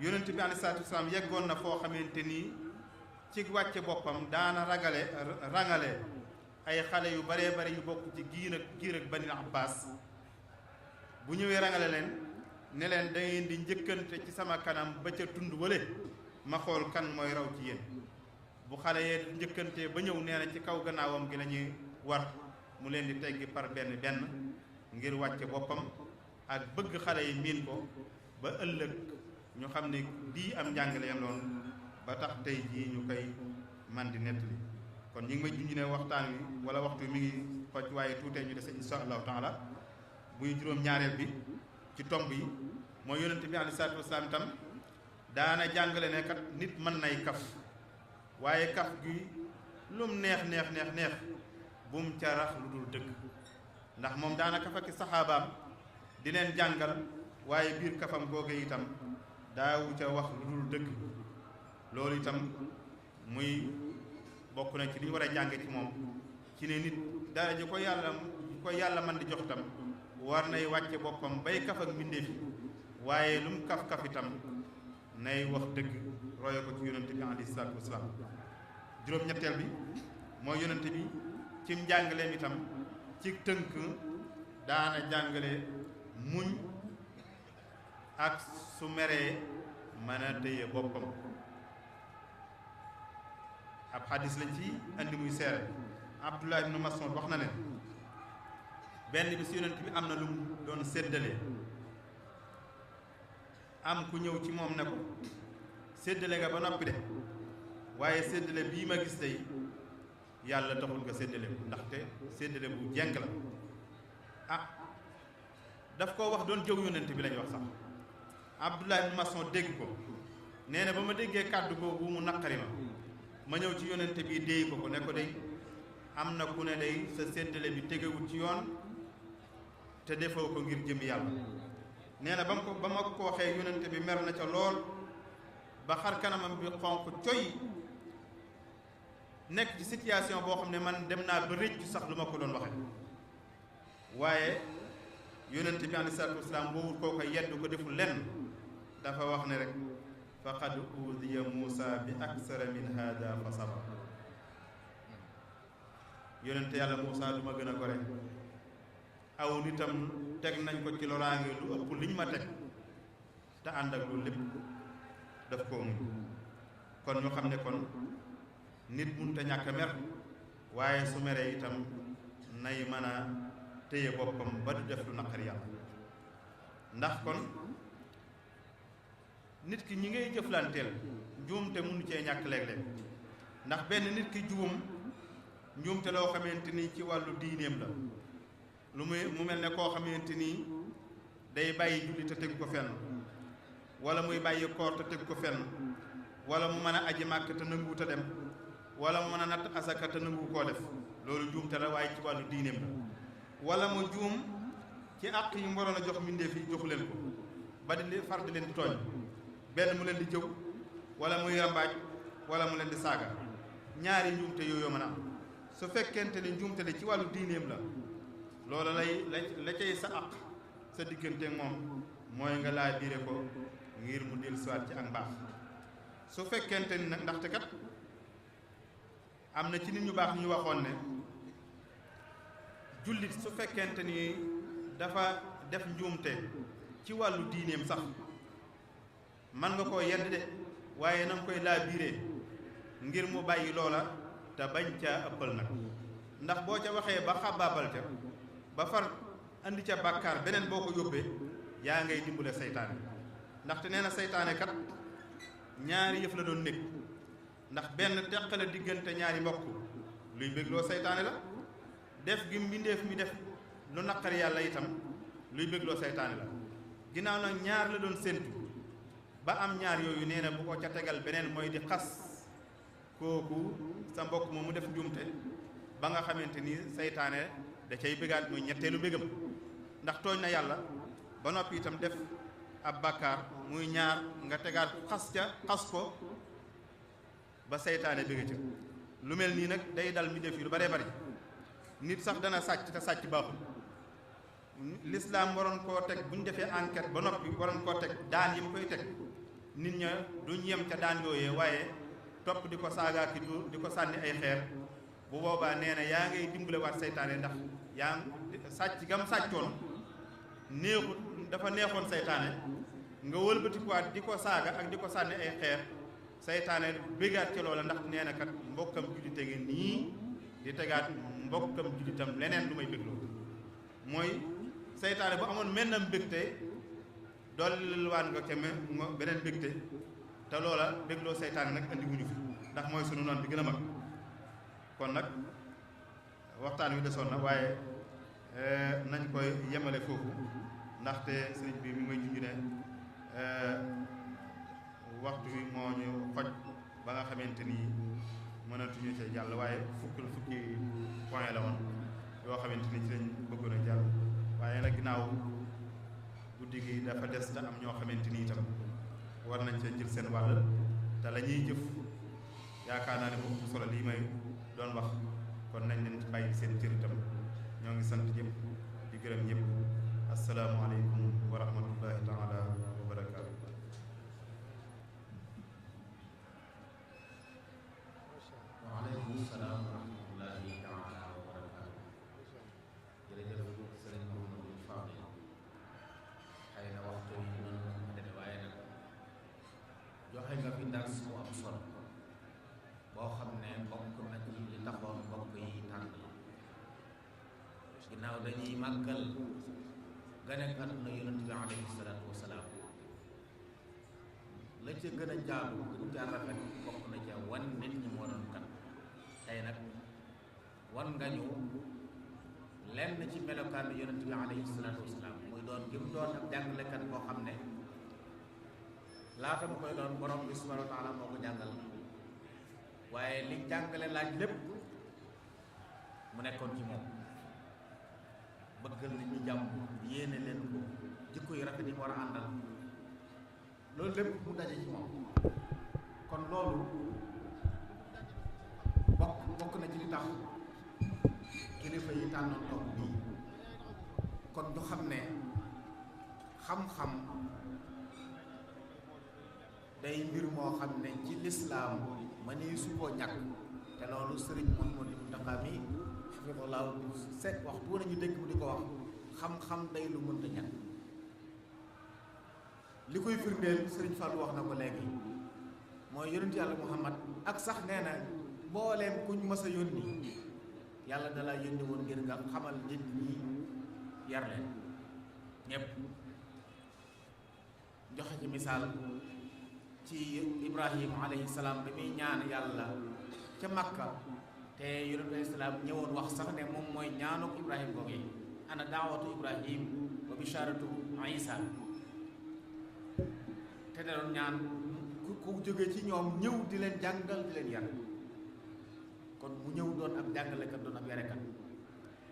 yonent bi alayhi salaatu wasalaam yeggoon na foo xamante nii ci wàcce boppam daana rangale ay xale yu baree bari yu bokk ci giir ak Bani Abbas bu ñëwee rangale leen ne leen da ngeen di njëkkante ci sama kanam ba ca tund wale ma xool kan mooy raw ci yéen bu xale yee njëkkante ba ñëw nee na ci kaw gannaawam gi la ñuy war mu leen di teggi par benn benn ngir wàcce boppam ak bëgg xale yi miin ko ba ëllëg ñu xam ne lii am njàngaleem loon ba tax tey jii ñu koy man di nettali kon ñi ngi may junj ne waxtaan wi wala waxtu mi ngi xoj waaye tuutee ñu dese insha allahu taala buy juróom-ñaareel bi ci tomb yi mooy yonent bi alayhi salaatu wasalaam itam daana jàngale ne kat nit mën nay kaf waaye kaf gi lum neex bu mu ca rax lu dul dëgg ndax moom daana kaf ak saxaabaam di leen jàngal waaye biir kafam googe itam daawu ca wax lu dul dëgg loolu itam muy bokk na ci li ñu war a jànge ci moom ci ne nit dara ji ko yàlla man di jox itam war nay wàcce boppam bay kaf ak mbindeef yi waaye lu mu kaf itam nay wax dëgg roye ko ci yonent bi alayhi salaatu wasalaam juróom-ñetteel bi mooy yonent bi ci njàngaleem itam ci tënk daana jàngale muñ ak su meree mën a téye boppam ab xadis lañ ci andi muy seere Abdullah ibnu Mas'ud wax na ne benn bi si yonent bi am na lu mu doon séddale am ku ñëw ci moom ne ko séddale nga ba noppi de waaye séddale bii ma gis tey yàlla taxul nga séddale ko ndaxte séddale bu jeng la ah daf koo wax doon jëw yonent bi lañu wax sax Abdullah ibn Mas'ud dégg ko nee na ba ma déggee kàddu googu mu naqari ma ñëw ci yonent bi déey ko ne ko day am na ku ne day sa séddale bi tegewul ci yoon te defoo ko ngir jëm yàlla nee na ba ma ko waxee yonent bi mer na ca lool ba xar kanamam bi xonq coy nekk ci situation boo xam ne man dem naa ba rëccu sax lu ma ko doon waxe waaye yonent bi alayhi salaatu wasalaam boowul koo ko yeddu ko deful lenn dafa wax ne rek faqad uudiya Muusa bi aksara min hada fa sabar yonent yàlla Muusa du ma gën a gore aw nitam teg nañ ko ci loraange lu ëpp liñ ma teg te ànd ak loolu lépp daf koo muñ kon ñu xam ne kon nit mënut a ñàkk a mer waaye su meree itam nay mën a téye boppam ba du def lu naqar yàlla ndax kon nit ki ñi ngay jëflanteel njuumte mënu cee ñàkk léeg-léeg ndax benn nit ki juum njuumte loo xamante ni ci wàllu diineem la lu mu mel ne koo xamante ni day bàyyi julli te tegu ko fenn wala muy bàyyi koor te tegu ko fenn wala mu mën a aji màkk te nanguwut a dem wala mu mën a natt asaka te nangu koo def loolu juumte la waaye ci wàllu diineem la wala mu juum ci àq yi mu waroon a jox mbindeef yi joxu leen ko ba di far di leen di tooñ benn mu leen di jëw wala muy rambaaj wala mu leen di saaga ñaari njuumte yooyu mën a am su fekkente ni njuumte li ci wàllu diineem la loola la cay sa àq sa diggante moom mooy nga laa biire ko ngir mu del siwaat ci ak mbaax su fekkente ni nag ndaxte kat am na ci nit ñu baax ñu waxoon ne jullit su fekkente ni dafa def njuumte ci wàllu diineem sax man nga koo yedd de waaye na nga koy laa biire ngir mu bàyyi loola te bañ caa ëppal nag ndax boo ca waxee ba xabaabal ca ba far andi ca bàkkaar beneen boo ko yóbbee yaa ngay dimbale seytaane ndaxte nee na seytaane kat ñaari yëf la doon nekk ndax benn teqale diggante ñaari mbokk luy bégloo seytaane la def gi mbindeef mi def lu naqari yàlla itam luy bégloo seytaane la ginnaaw nag ñaar la doon séntu ba am ñaar yooyu nee na bu ko ca tegal beneen mooy di xas kooku sa mbokk moom mu def njuumte ba nga xamante ni seytaane da cay bégaat muy ñetteelu bégam ndax tooñ na yàlla ba noppi itam def ab bàkkaar muy ñaar nga tegaat xas ko ba seytaane béga ca lu mel nii nag day dal mi def yi lu baree bari nit sax dana sàcc te sàcc baaxul lislaam waroon koo teg bu ñu defee enquête ba noppi waroon koo teg daan yi mu koy teg nit ña duñ yem ca daan yooyee waaye topp di ko saagaa ki du di ko sànni ay xeer bu boobaa nee na yaa ngay dimbale waat seytaane ndax yaa sàcc gam sàccoon neexut dafa neexoon seytaane nga wëlbatikuwaat di ko saaga ak di ko sànni ay xeer seytaane bégaat ci loola ndax nee na kat mbokkam jullite ngi nii di tegaat mbokkam jullitam leneen lu may bégloo mooy seytaane bu amoon mel na mbégte dolli waan nga ca beneen mbégte te loola bégloo seytaane nag andi wuñu fi ndax mooy sunu noon bi gën a mag kon nag waxtaan wi desoon na waaye nañ koy yemale foofu ndaxte sëriñ bi mi ngay junj ne waxtu wi moo ñu xoj ba nga xamante ni mënatuñu ca jàll waaye fukki point la woon yoo xamante ni ci lañ bëggoon a jàll waaye nag ginnaaw guddi gi dafa des te am ñoo xamante ni itam war nañ ca jël seen wàll te la ñuy jëf yaakaar naa ne bu ëpp solo lii may doon wax kon nañ leen ci bàyyi seen cër itam ñoo ngi sant ñëpp di gërëm ñëpp asalaamualeykum wa rahmatullahi taala wa barakaatu.
waaleykum salaam wa rahmatullahi taala wa barakaatu. jërëjëf sëriñ Mouhamadou Fadil xëy na waxtu yi noonu la ko defee waaye nag joxe nga fi dars mu am solo boo xam ne bokk na ci li taxoon mbokk yi tànn ginnaaw dañuy màggal ganek àdduna yonent bi alayhi salaatu wasalaam la ca gën a jaadu gën caa rafet bokk na ca wan nit ñi moo doon kan tey nag wan nga ñu lenn ci melokaan yonent bi alayhi salaatu wasalaam muy doon gi mu doon ab jàngalekat boo xam ne laata mu koy doon borom bi subhanahu wa taala moo ko jàngal waaye li jàngale laaj lépp mu nekkoon ci moom bëggal nit ñi jàmm yéene leen ko jikko yu rafet yi mu war a àndal loolu lépp mu daje ci moom kon loolu bokk na ci li tax kilifa yi tànnoon toog bii kon ñu xam ne xam-xam day mbir moo xam ne ci lislaam ma ni su koo ñàkk te loolu sëriñ Mouhamadou Mountakha mi xafidullahu seet waxtu wu nañu dégg mu di ko wax xam-xam day lu mënta ñàkk li koy firndeel sëriñ Fallou wax na ko léegi mooy yonent yàlla Muhammad ak sax nee na mbooleem kuñ mës a yónni yàlla da laa yónni woon ngir nga xamal nit ñi yar leen ñépp joxe ci misaal ci Ibrahim alayhi salaam bi muy ñaan yàlla ca Makka te yonent alayhi salaam ñëwoon wax sax ne moom mooy ñaanuk Ibrahim googee ana daawatu Ibrahim wa bisharatu Isa te da doon ñaan ku jóge ci ñoom ñëw di leen jàngal di leen yar kon mu ñëw doon ab jàngalekat doon ab yarekat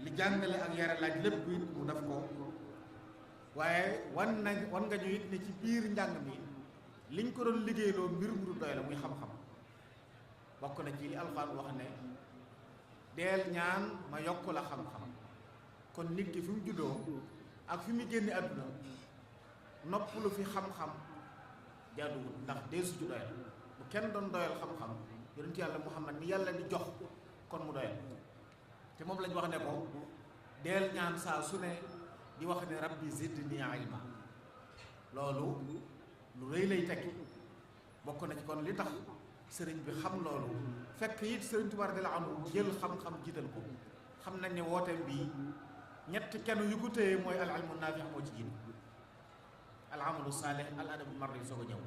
li jàngale ak yare laaj lépp it mu def ko waaye wan nga ñu it ne ci biir njàng mi liñ ko doon liggéeyloo mbir mu du doy la muy xam-xam bokk na ci li Alxuraan wax ne deel ñaan ma yokk la xam-xam kon nit ki fi mu juddoo ak fi mu génne àdduna nopp lu fi xam-xam jaaduwul ndax deesu ci doyal bu kenn doon doyal xam-xam yonent yàlla Muhammad ni yàlla di jox kon mu doyal te moom lañ wax ne ko deel ñaan saa su ne di wax ne rabbi zidni ilma loolu lu rëy lay tekki bokk na ci kon li tax sëriñ bi xam loolu fekk it Sëriñ Tuubaa radiyallaahu anhu jël xam-xam jiital ko. xam nañ ne wooteem bii ñetti kenn yu ko téye mooy al ilmu naafi moo ci jiitu al amalu saalih al adabu mardi soog a ñëw.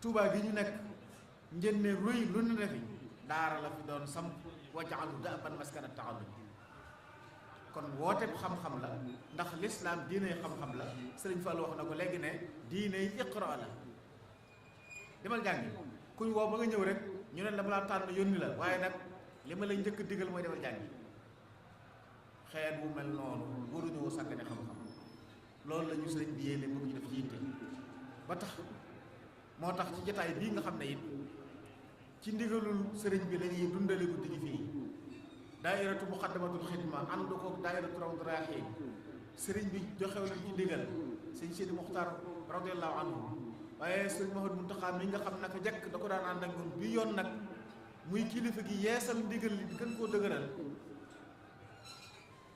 Tuubaa gi ñu nekk ngeen ne ruy lu ne defi daara la fi doon samp wajaalu da'ban maskana ta'allum. kon wooteem xam-xam la ndax lislaam diiney xam-xam la. Sëriñ Fallu wax na ko léegi ne diiney iqra la demal jàngi kuñ woo ba nga ñëw rek ñu ne dama laa tànn yónni la waaye nag li ma lay njëkk digal mooy demal jàngi. xeet wu mel noonu waruñoo sàggane xam-xam loolu la ñu sëriñ bi yéene bëgg ñu def ci yitte ba tax moo tax ci jotaay bii nga xam ne it ci ndigalul sëriñ bi lañuy dundale guddi gi fii daairatu muqaddamatul xidma ànd ko daairatu rawdu raaxiin sëriñ bi joxew nañ ci ndigal sëñ Sidi Muxtaar radiyallahu anhu waaye sëriñ Mouhamadou Mountakha mi nga xam naka jekk da ko daan ànd ak ñun bi yoon nag muy kilifa gi yeesal ndigal li gën koo dëgëral.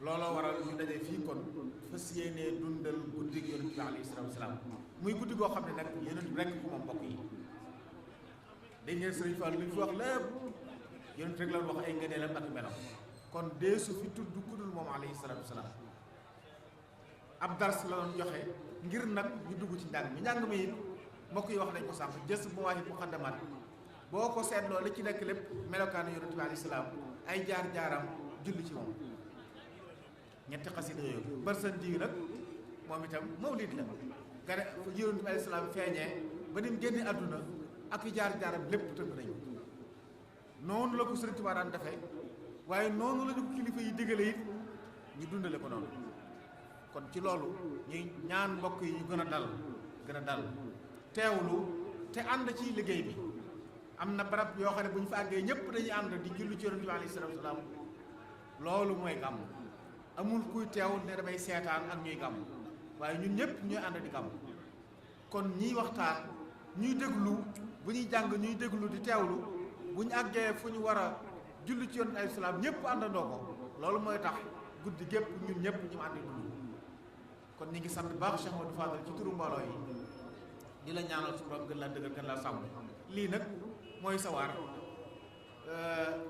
looloo waral ñu daje fii kon fas yéenee dundal guddi gi yonent bi alayhi salaatu wa salaam muy guddi goo xam ne nag yonent bi rekk ko moom mbokk yi. dañ ngeen sëriñ Fall li ñu fi wax lépp yonent rek la wax ay ngëneelam ak melam kon deesu fi tudd kudul moom alayhi salaatu wa salaam. ab dars la doon joxe ngir nag ñu dugg ci njàng mi it mbokk yi wax nañ ko sànq jës bu waahid muqaddamat boo ko seetloo li ci nekk lépp melokaanu yonent bi alayhi salaam ay jaar-jaaram julli ci moom. ñetti xasida yooyu barsan diwi nag moom itam mawlid la gane fa yonent bi alayhi salaam feeñee ba ni mu génne àdduna ak jaar-jaaram lépp tënk nañu noonu la ko Sëriñ Tuubaa daan defee waaye noonu la ñu ko kilifa yi digale it ñu dundale ko noonu. kon ci loolu ñuy ñaan mbokk yi ñu gën a dal teewlu te ànd ci liggéey bi. am na barab yoo xam ne bu ñu fa àggee ñëpp dañuy ànd di julli ci yonent bi alayhi salaatu wa salaam loolu mooy gàmm. amul kuy teew ne damay seetaan ak ñuy gàmm waaye ñun ñëpp ñooy ànd di gàmm. kon ñiy waxtaan ñuy déglu bu ñuy jàng ñuy déglu di teewlu bu ñu àggee fu ñu war a julli ci yonent alayhi salaam ñëpp àndandoo ko loolu mooy tax guddi gépp ñun ñëpp ñu àndi dund. kon ñi ngi sant baax Cheikh Modou Fadal ci turu mbooloo yi di la ñaanal su borom gën laa dëgër gën laa sàmm. lii nag mooy sawaar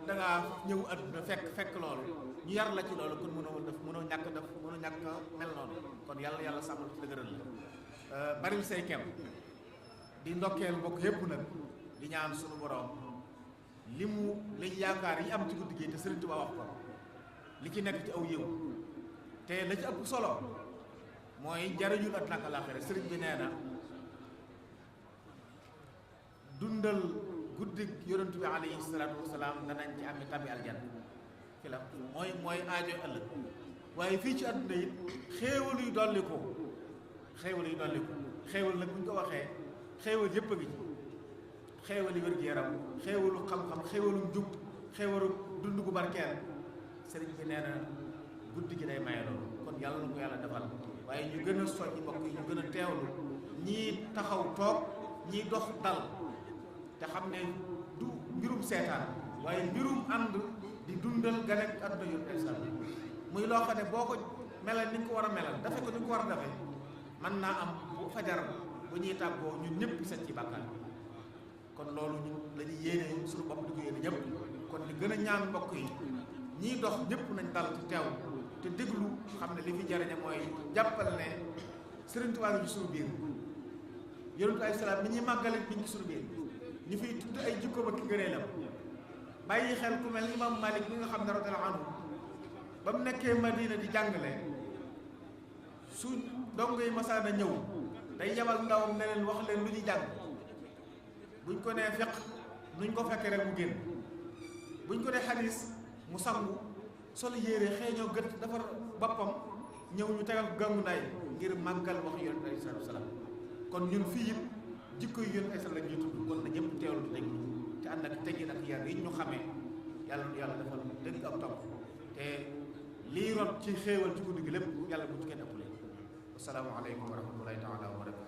dangaa ñëw àdduna fekk loolu ñu yar la ci loolu kon mënoo ñàkk mel noonu kon yàlla sàmmal ci dëgëral la baril say kem di ndokkeel mbokk yépp nag di ñaan suñu borom li yaakaar yi am ci guddi gi te Sëriñ Tuubaa wax ko li ci nekk ci aw yiw te la ci ëpp solo mooy njariñul àddina ak àllaaxira sëriñ bi nee na dundal guddi yonent bi alayhi salaatu wasalaam danañ ci am tabi aljanna fi la mooy aajo ëllëg waaye fii ci àdduna it xéewal yu dolli ko xéewal nag bu ñu ko waxee xéewal yëpp a ngi ci xéewal yi wér-gu-yaram xéewalu xam-xam xéewalu njub xéewalu dund gu barkeel sëriñ bi nee na guddi gi day maye loolu kon yàlla na ko yàlla defal waaye ñu gën a soññ mbokk yi ñu gën a teewlu ñii taxaw toog ñii dox dal te xam ne du mbirum seetaan waaye mbirum ànd di dundal gane ak àdduna yu ay sal muy loo xam ne boo ko melal ni nga ko war a melal dafe ko ni nga ko war a defe mën naa am bu fajar bu ñuy tàggoo ñun ñëpp set ci bàkkaar kon loolu ñu la ñuy yéene suñu bopp di ko yéene ñëpp kon li gën a ñaan mbokk yi ñiy dox ñëpp nañ dal ci teew te déglu xam ne li fi jariñe mooy jàppal ne Sëriñ Tuubaa ngi ci suñu biir yonent ay salaam mi ñuy màggale mi ngi ci suñu biir ñu fiy tudd ay jikkoom ak ngëneelam bàyyi xel ku mel ni Imam Malik mi nga xam ne radiyallahu anhu ba mu nekkee Madina di jàngale su dongo yi masaana ñëw day yabal ndawam ne leen wax leen lu ñuy jàng buñ ko nee fiq nuñ ko fekkee rek mu génn buñ ko nee xadiis mu sangu sol yére xeeñoo gët defar boppam ñëw ñu tegal gàngu naay ngir màggal wax yonent alayhi salaatu wa salaam kon ñun fii it jikko yi yonent ay salaam la ñuy tudd kon na ñëpp teewlu di déglu te ànd ak teggin ak yar yi ñu xamee yàlla defal dëgg ak topp te lii rot ci xéewal ci guddi gi lépp yàlla bu ci kenn ëppale assalaamu aleykum wa rahmatullahi taala wa barakatu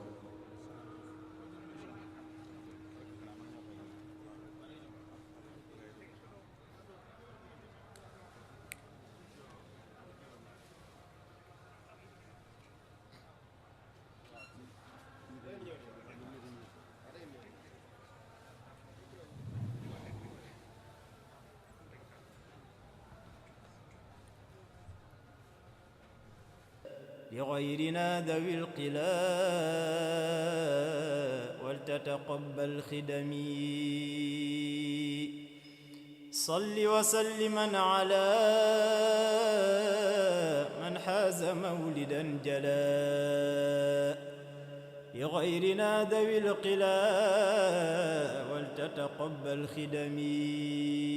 لغيرنا ذوي القلاء ولتتقبل خدمي صل وسلما على من حاز مولدا جلاء لغيرنا ذوي القلاء ولتتقبل خدمي